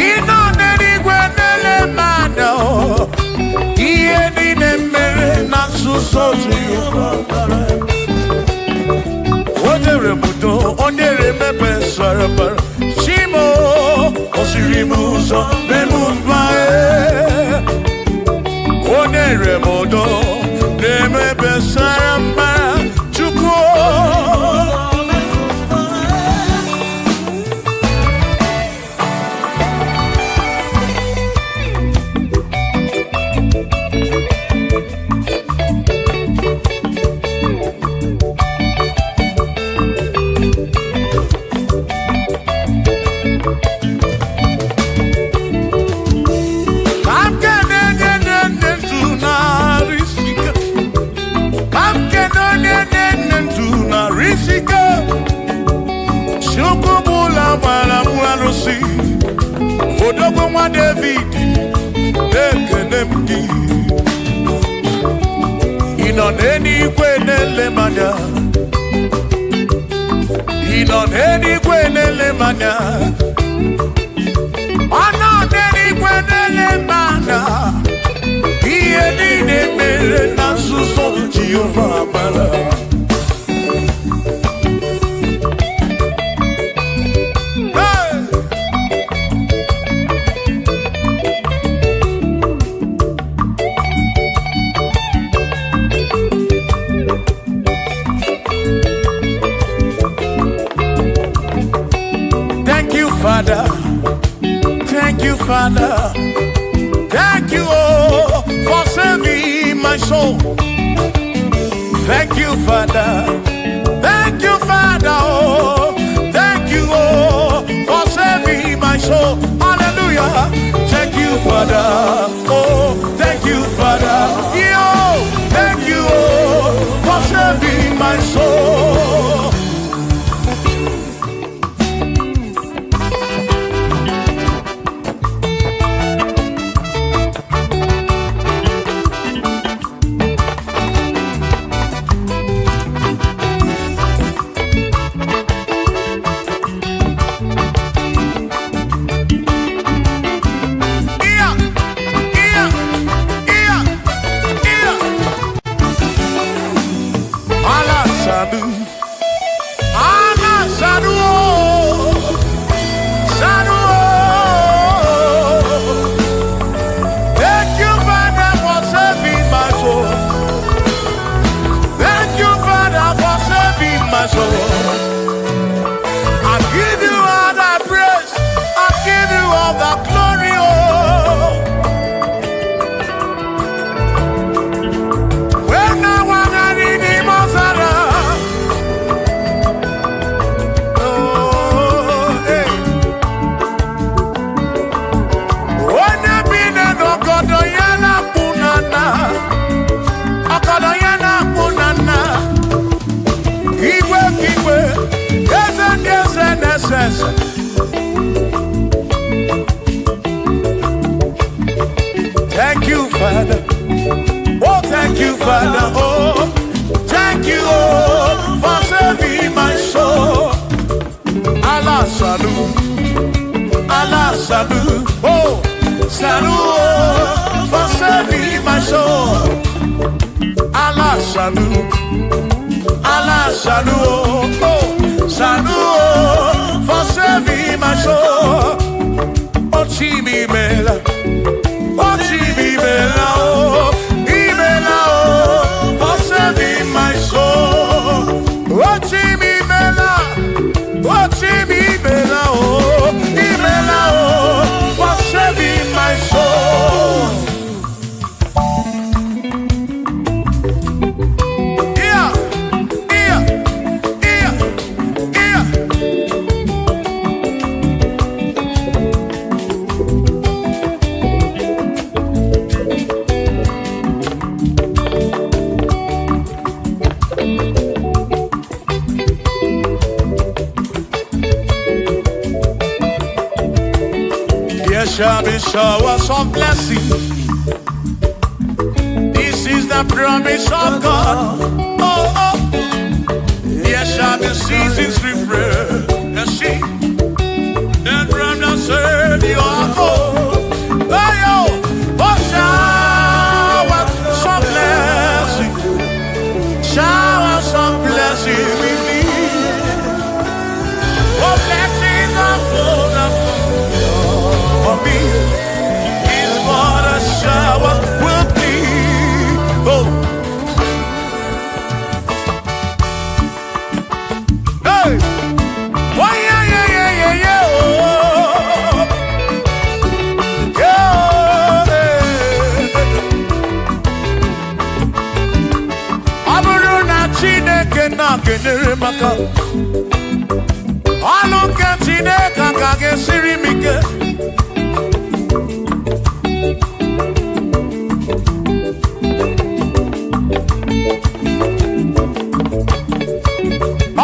A: Ino nenigwe nele madao. Iye nine mere na susozu yufabara. Odere mudo, onere mepe sarabara. Shimo, osirimuzo, bemumbae. Onere mudo, nemepe sarabara. Chuko. Odogwa David, ekenemdi. Inoneni kwenele manya. Inoneni kwenele manya. Anoneni kwenele manya. Iye nine mere na suso Jehovah mala. Father, thank you, Father, thank you, oh, for saving my soul. Thank you, Father, oh, thank you, oh, for saving my soul. Hallelujah. Thank you, Father, oh, thank you, Father, yo, thank you, oh, for saving my soul. Thank you, Father. Oh, thank you, Father. Oh, thank you, oh, for saving my soul. Allah salut, Allah salut. Oh, salut, oh, for saving my soul. Allah salut, Allah salut. Oh, salut, oh, for saving my soul. Oh, Chimi Mela. Oh, Chimi Mela, oh, Imela, oh, for saving my soul. Oh, Chimi Mela, oh, Chimi Mela, oh, Imela, oh, for saving my soul. Yeah, yeah, yeah, yeah. There shall be showers of blessing. This is the the promise of God. Oh, oh. There shall be seasons refresh. The sea, and from the serve you are home. Oh, yo, oh, shower some blessing. Shower some blessing with me. Oh, blessings are full of for me. Is what a shower will be. Oh. Hey. Oh, yeah, yeah, yeah, yeah, yeah. Oh. Yeah. Aburu na Chineke na kenere maka. Alu ke Chineke ka gesiri mike.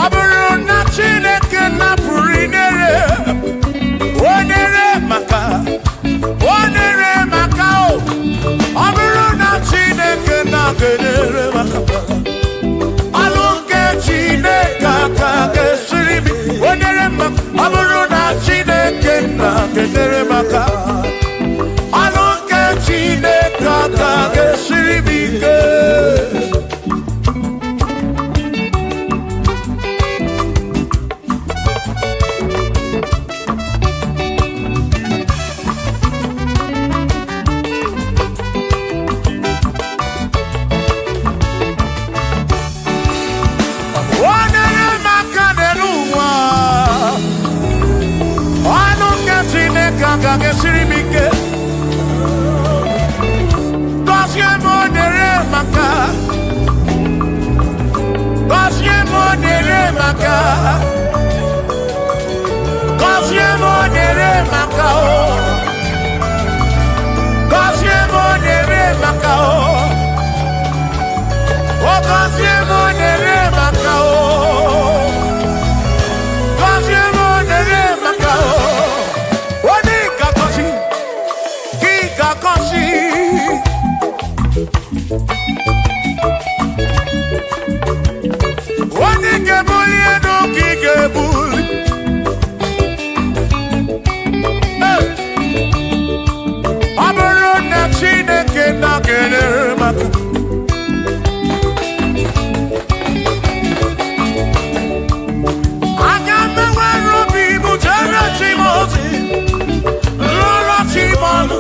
A: Aburu na Chineke na purinere. Onere maka. Onere maka o. Aburu na Chineke na kenere maka. Alu ke Chineke ka gesiri mike. Onere maka. Aburu na Chineke na kenere maka. Alu ke Chineke ka gesiri mike. Onere maka deruwa. Alu ke Chineke ka gesiri mike. Onere maka. Onere maka. Onere maka o. Onere maka o. Onere maka o. Onere maka o. Oni kakosi. Kikakosi. Oni kebuli eno kikebuli. Aburu na Chineke na kenere maka. Aga mewe robi bujere chimozi. Lolo chimonu.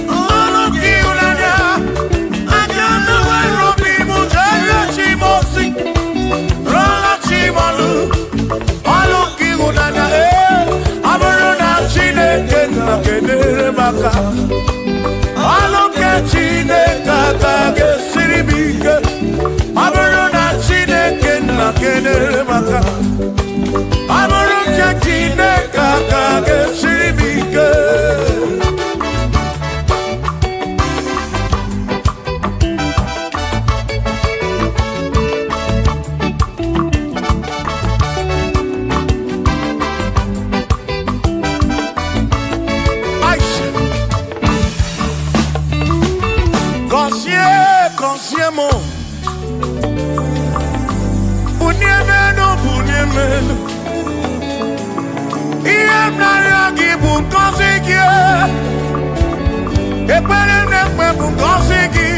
A: Lolo kiulanya. Aga mewe robi bujere chimozi. Lolo chimonu. Lolo kiulanya. Aburu na Chineke na kenere maka. Lolo ke Chineke ka gesiri mike. Aburu na Chineke na kenere maka. Aburu ke Chineke ka gesiri mike. Consiemo Uniemeno Uniemeno Iemnaria Gibu Konsiki Ekpere Nekpe Konsiki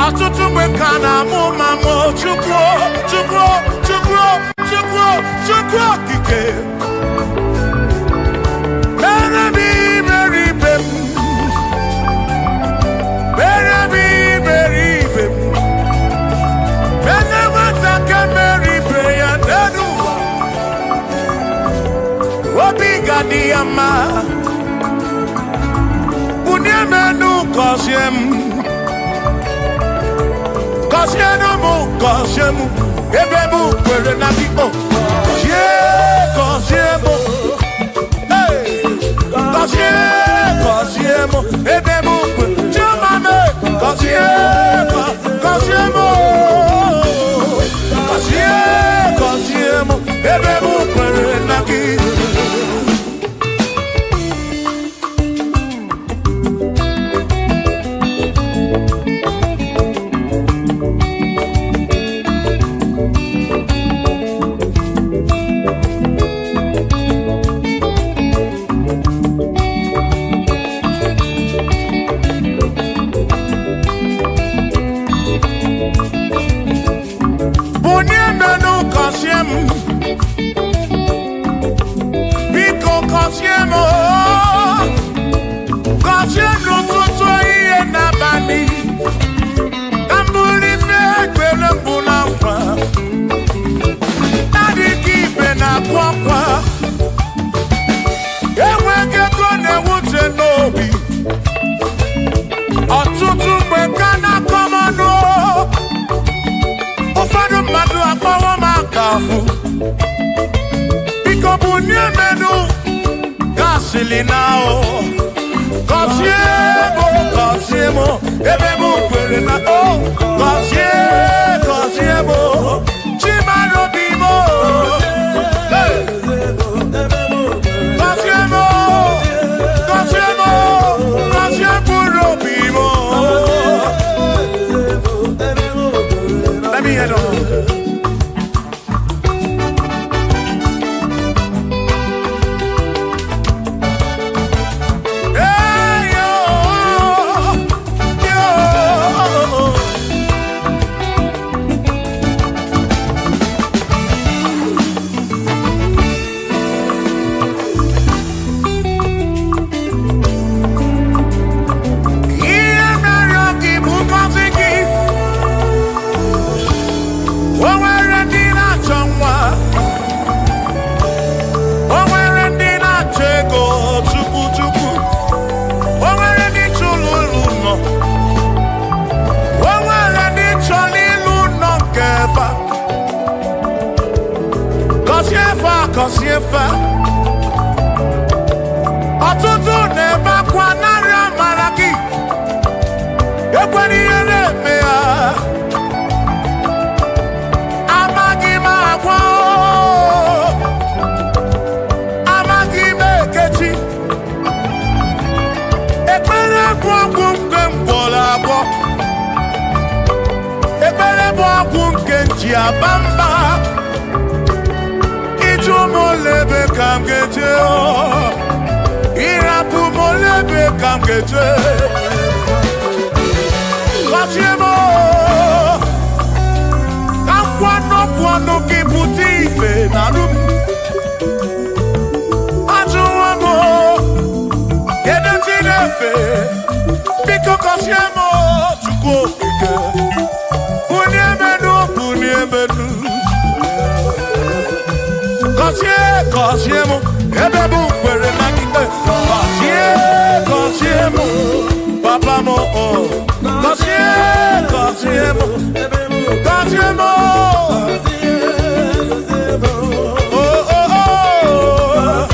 A: Atutu Mekana Mumamo Chukwo Chukwo Chukwo Chukwo Chukwo Kike Enebi Meri Bem Diama Uniemenu Kosiemu Ebemu Kwere na Igbo Kosiemu Kosiemu Ebemu Kwere Chumame Kosiemu Ebemu Kwere na Igbo obi ọtụtụ mgbe ka na-akọmanụ ụfọdụ mmadụ akpọwọ m akafụ biko bụ nye menụ gasịlị na o gọzie m ebe m kwere na o gọzie m chimara obi m let me head on. ọtụtụ na-ebe akwa narị amara gị ekwere ihe na-eme ya amaghị m agwa amaghị m ekechi ekpere bụ ọgwụ nke mgbọrọ agwọ ekpere bụ ọgwụ nke nji aba mba molebe kam geje irapu molebe kam geje Kasiemo kwano kiputi ife narum ajuwamo yedeti nefe biko kasiemo chuko ike uniemenu Kasiemo, ebebu kwere na kike. Kasiemo, papa mo. Kasiemo, Kasiemo. Oh oh oh.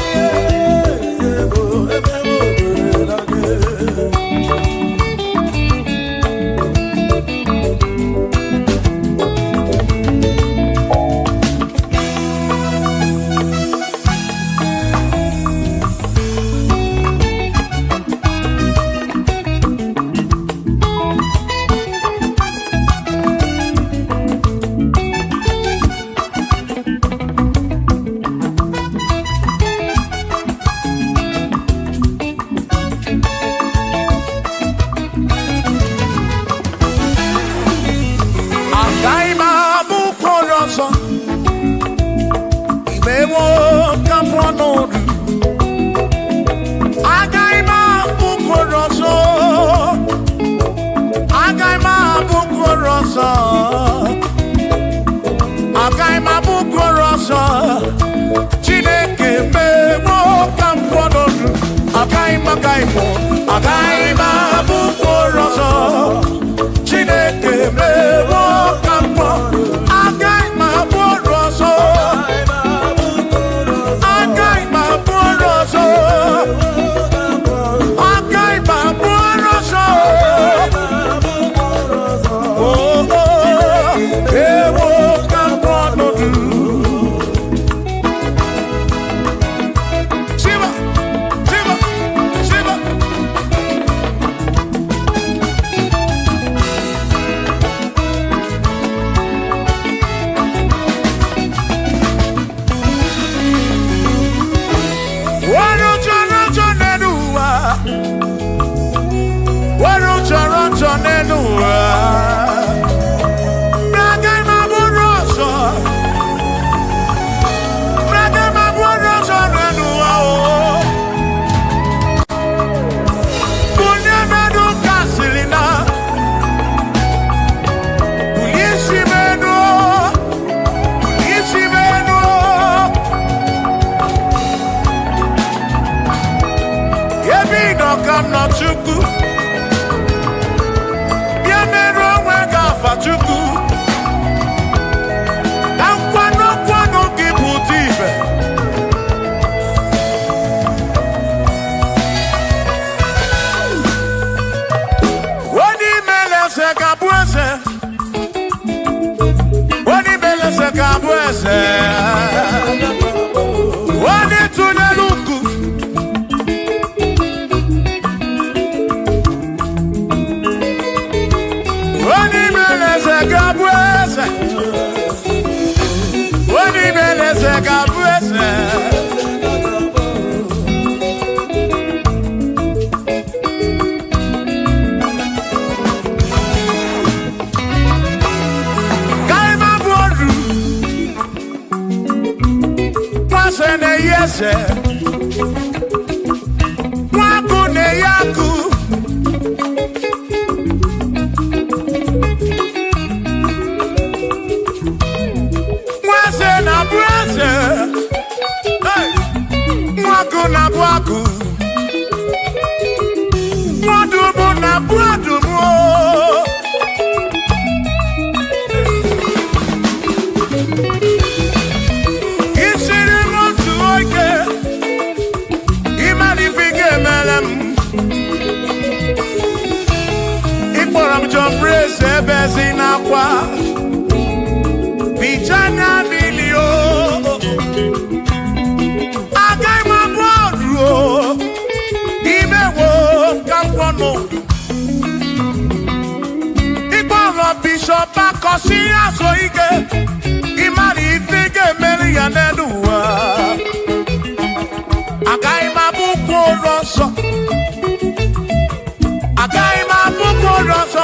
A: kam no chuku. Bia meru onwe gafa chuku. Dan kwano gibutive. Wani melese kabuese. Wani melese kabuese. Wani tuneluku. Wani melese kabuese. Wani melese kabuese. Ne yese Waku ne yaku Mwase na bwese Waku na bwaku Mwadumu na bwadumu Bezina kwa Vijana milio Agai mabodro Imewo kampono Igboro bishop akosi aso ike Imani ifige meri ya nenuwa Agai mabuko roso Agai mabuko roso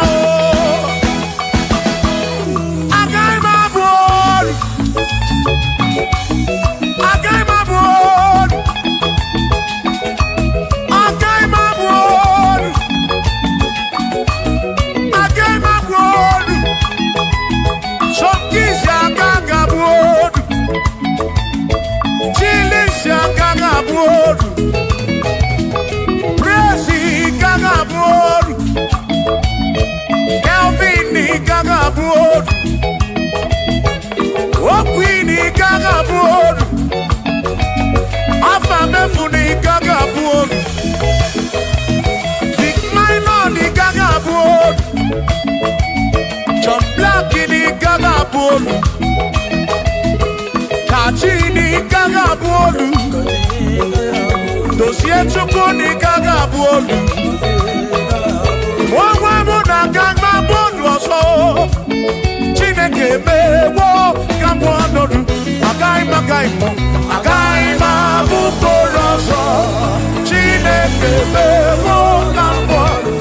A: Kachini kagabuolu Dosie chukuni kagabuolu Wawemo na kagabuolu oso Chineke mewo kagabuolu Agaima bukolo oso Chineke mewo kagabuolu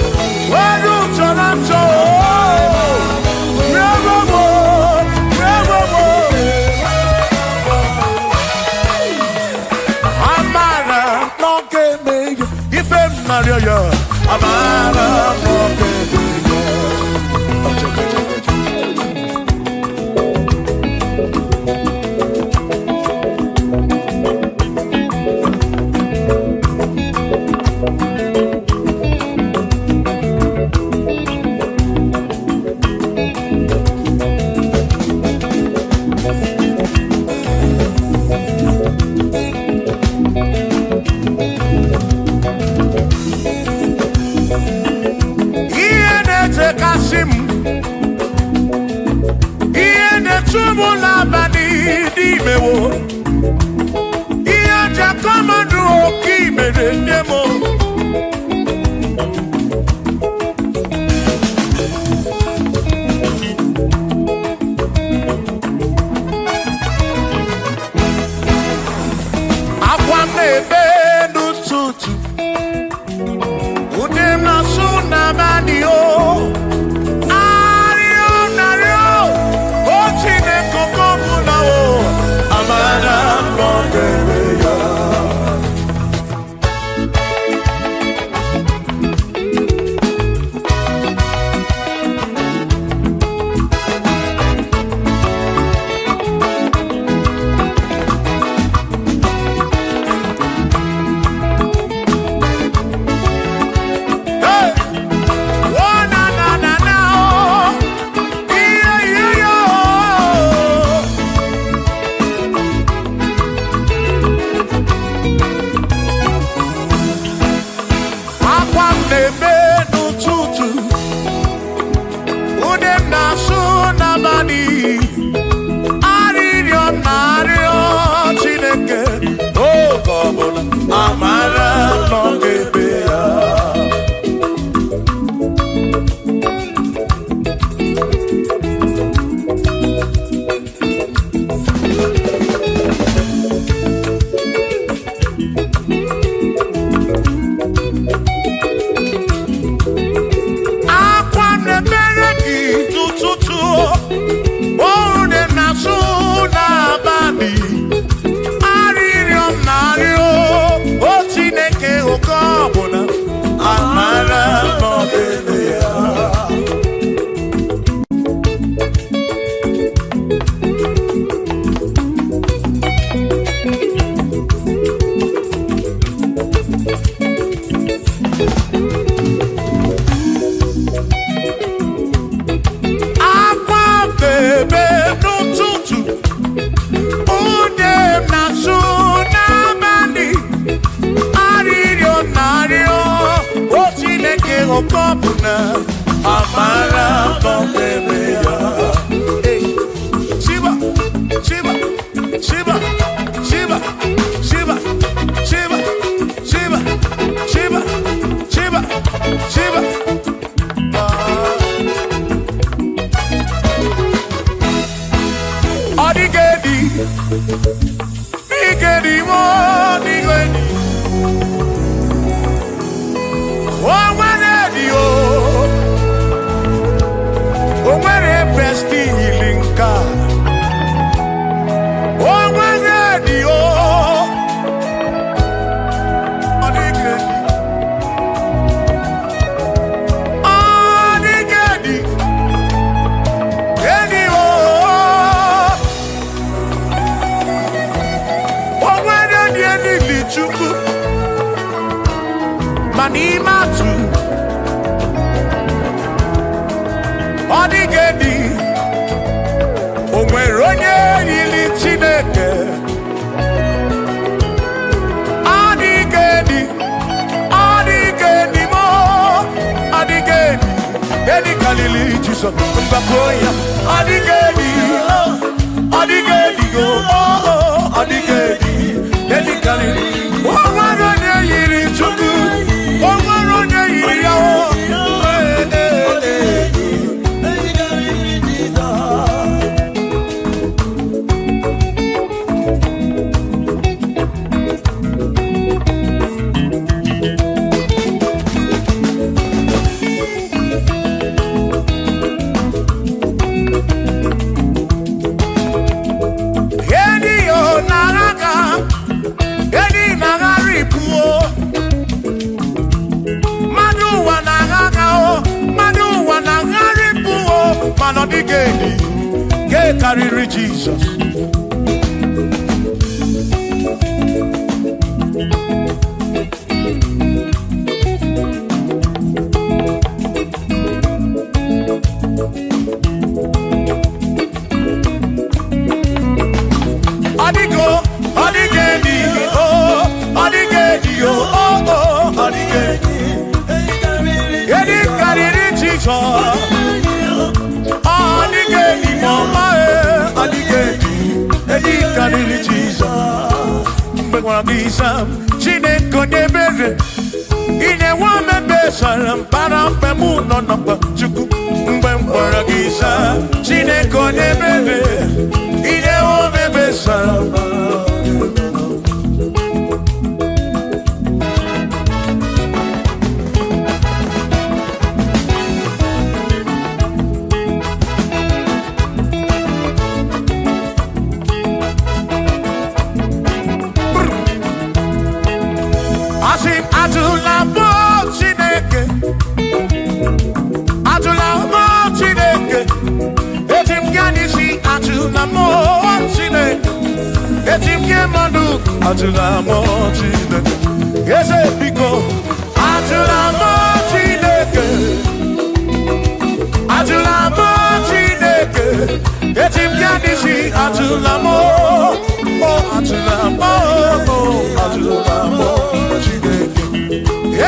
A: Weru chorancho Amara na-eme n'ụtụtụ, ude m na-asụ n'abalị, arịrịọ m na-arịọ Chineke oge ọbụla, amara nọ n'ebe ya.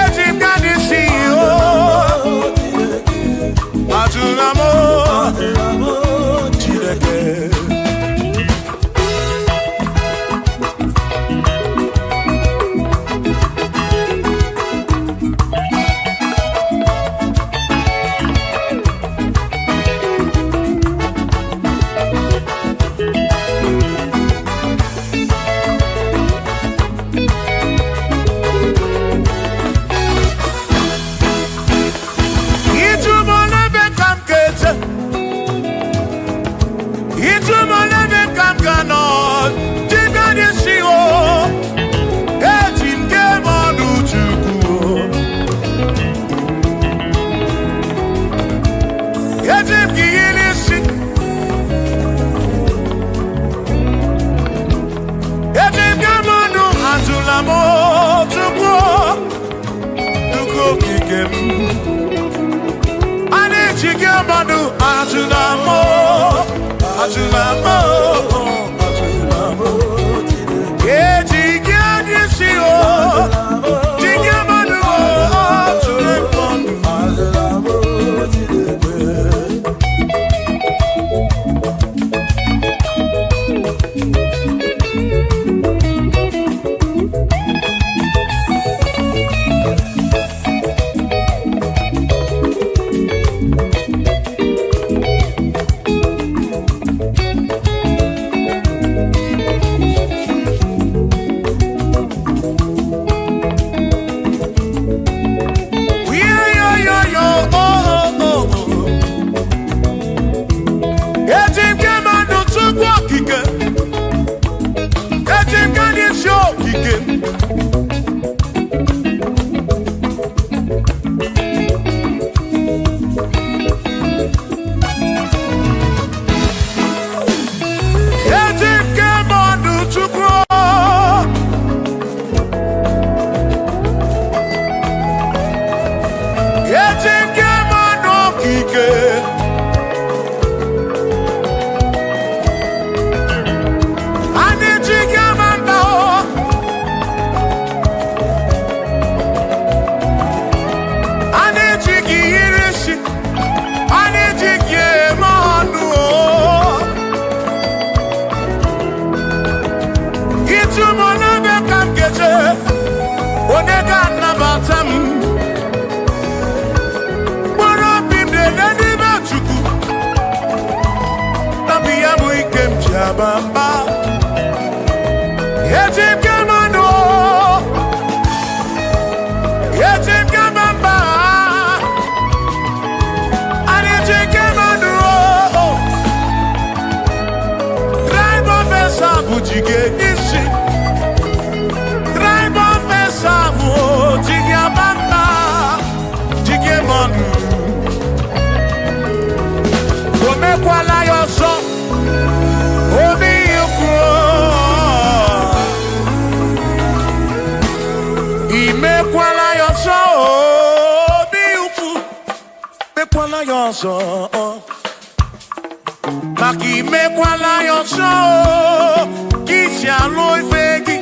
B: Ejim gani si
A: him. I need to get my new Ajunamo, Ajunamo, Ajunamo. Yeah, Jigan, you see, oh, Jigan, my new Ajunamo, Ajunamo. Maki mekwala yoso, kisha loi fegi,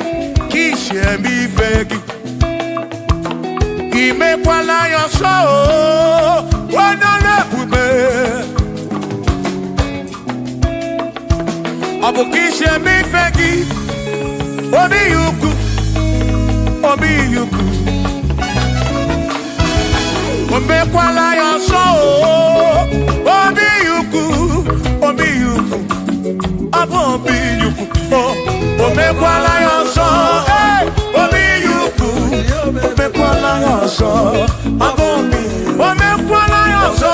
A: kisha mi fegi. Imekwala yoso, wana lepube. Abu kisha mi fegi, obi yuku, obi yuku. Imekwala yoso, obi yuku. Obi yuku, oh, mekwala yoso, eh, obi yuku, mekwala yoso, abomi, mekwala yoso,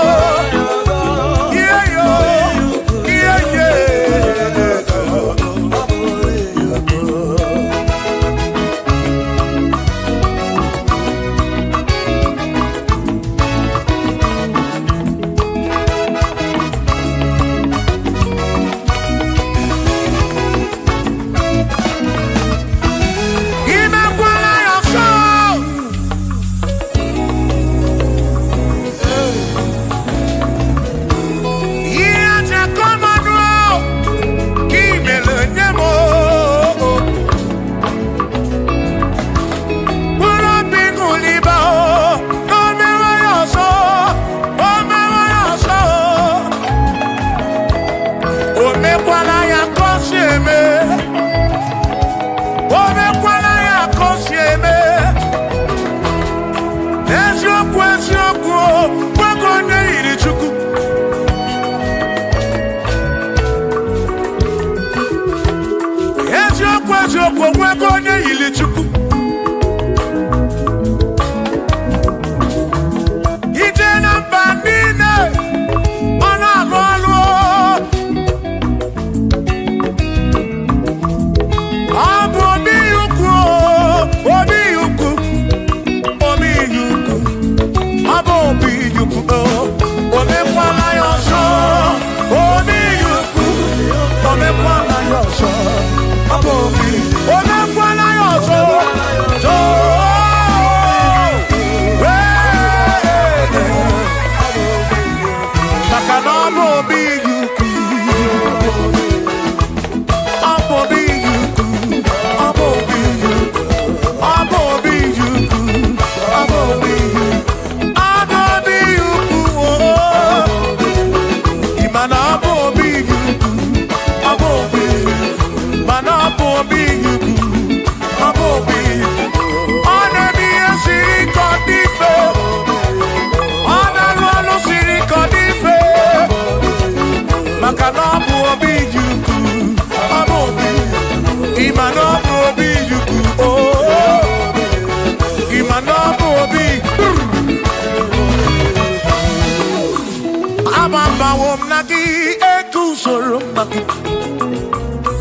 A: yeah yo, yeah yeah.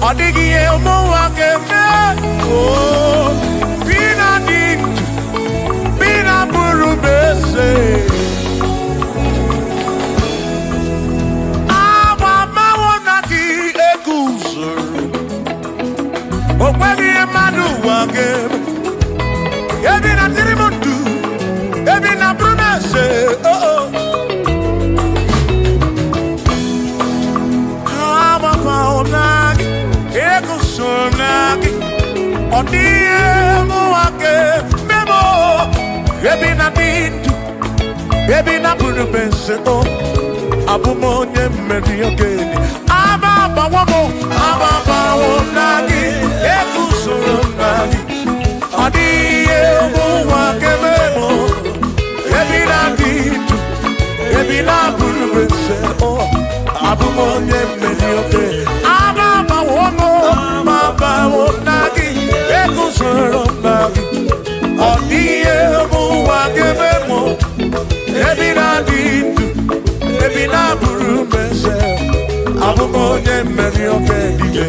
A: Odigie Moa Game, oh, Pina Dit, Pina Burubese. Aba Mawanaki Ekusu, Okwagi Madu Wagame, Ebina Tirimutu, Ebina Brunese, oh. Odie muake memo ebina bintu ebina bunu bense o abumo nye meri ogeni ababa wamo nagi ekusoro nagi odie muake memo ebina bintu ebina bunu bense o abumo nye meri ogeni ababa wamo nagi Odie muwakebemo, ebina ditu, ebina burumese, abumonye meri okedije.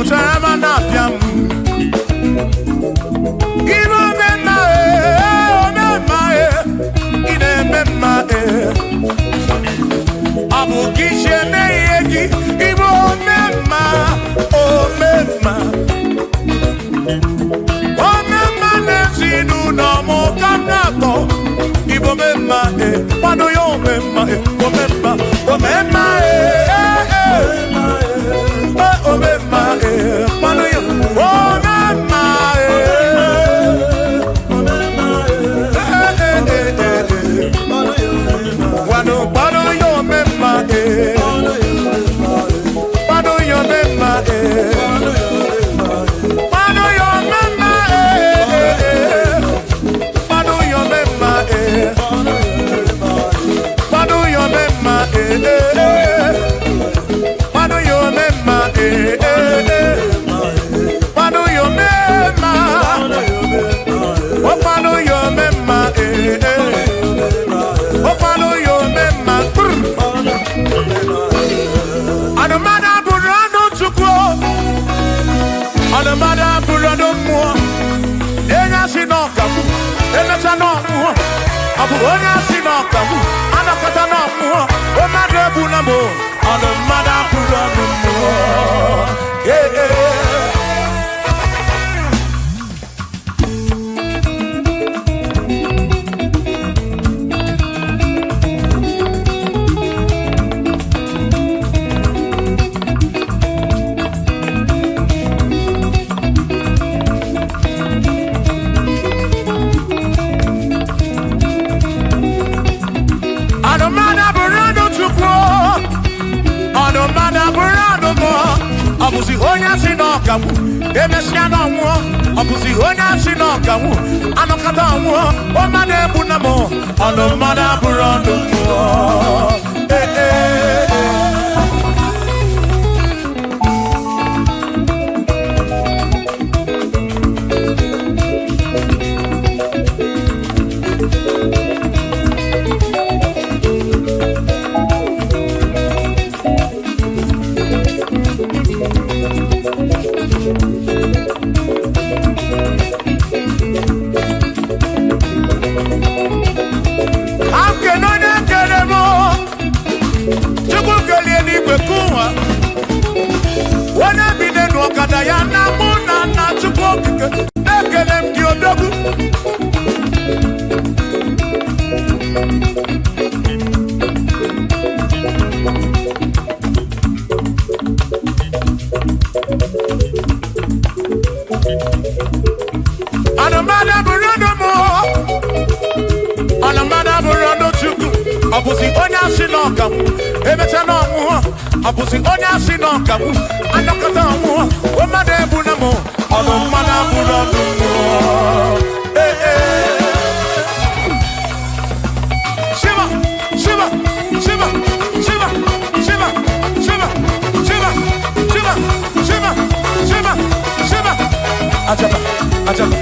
A: Ucharama na piam. Ibo memma ine memma Abu gishe neyegi Ibo memma nezinu no mo kanato Ibo memma pano yo memma o memma pano yo Abuonya sinokamu anakata na mu o madebu na mo ono mada puro no mo Abusi onya sinokamu emesia no mo abusi onya sinokamu anokata mo o madebu na mo ono mada puro no mo Abusi onya sinokamu emecha no mu abusi onya sinokamu anokata mu o madebu na mo ono mana buro no Shiva Shiva Shiva Shiva Shiva Shiva Shiva Shiva Shiva Shiva Shiva Ajaba Ajaba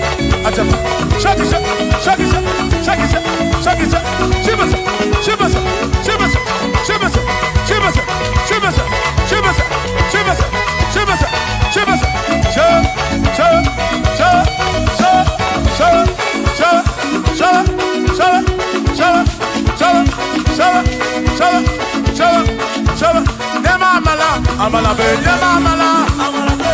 A: Ajaba Shakisa Shakisa Shakisa Shakisa Shiva Shiva Shiva Shiva Shiva Shiva Shiva Shiva Shiva Shiva Amala be amala amala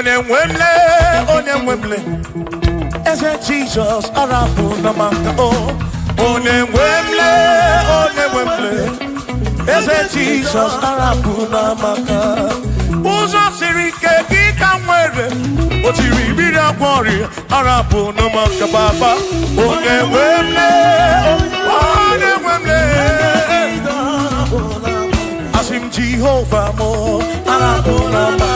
A: Onemwemle, Eze Jesus, Arabu Namaka, Onemwemle, Eze Jesus, Arabu Namaka, Uzo Sirike, Kika Mwere, Otiri Bida Kwari, Arabu Namaka Baba, Onemwemle, Asim Jehovah Mo, Arabu Namaka.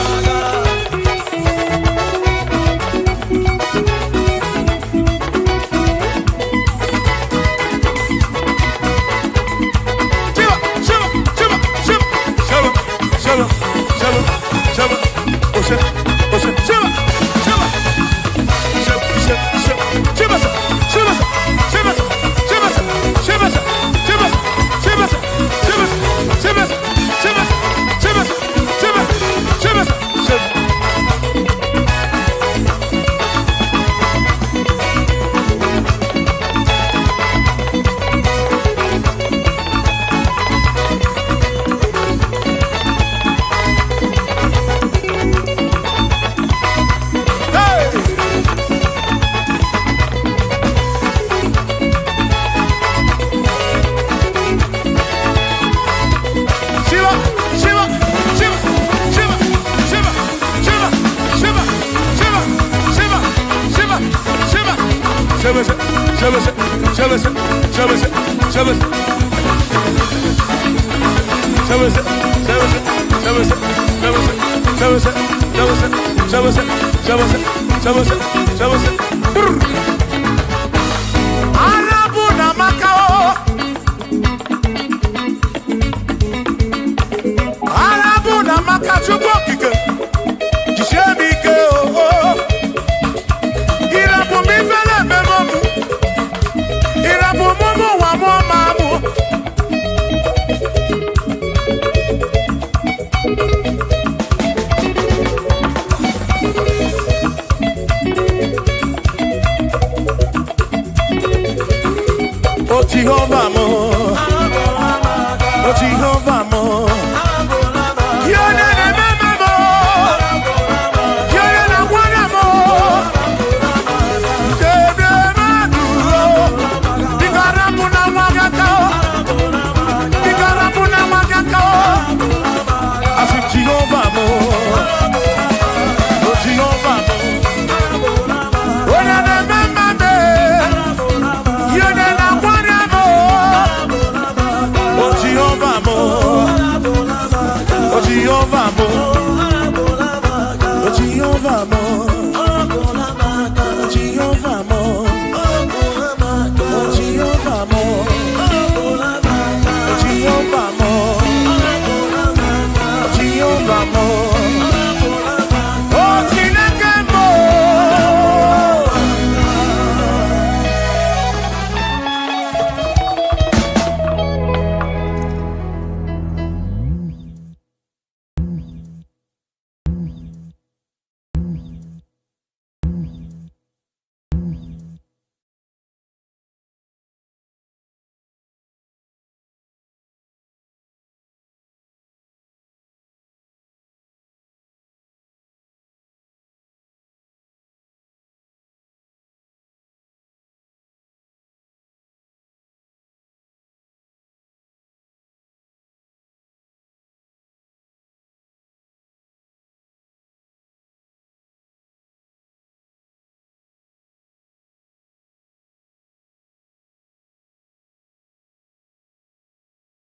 A: Jehovah,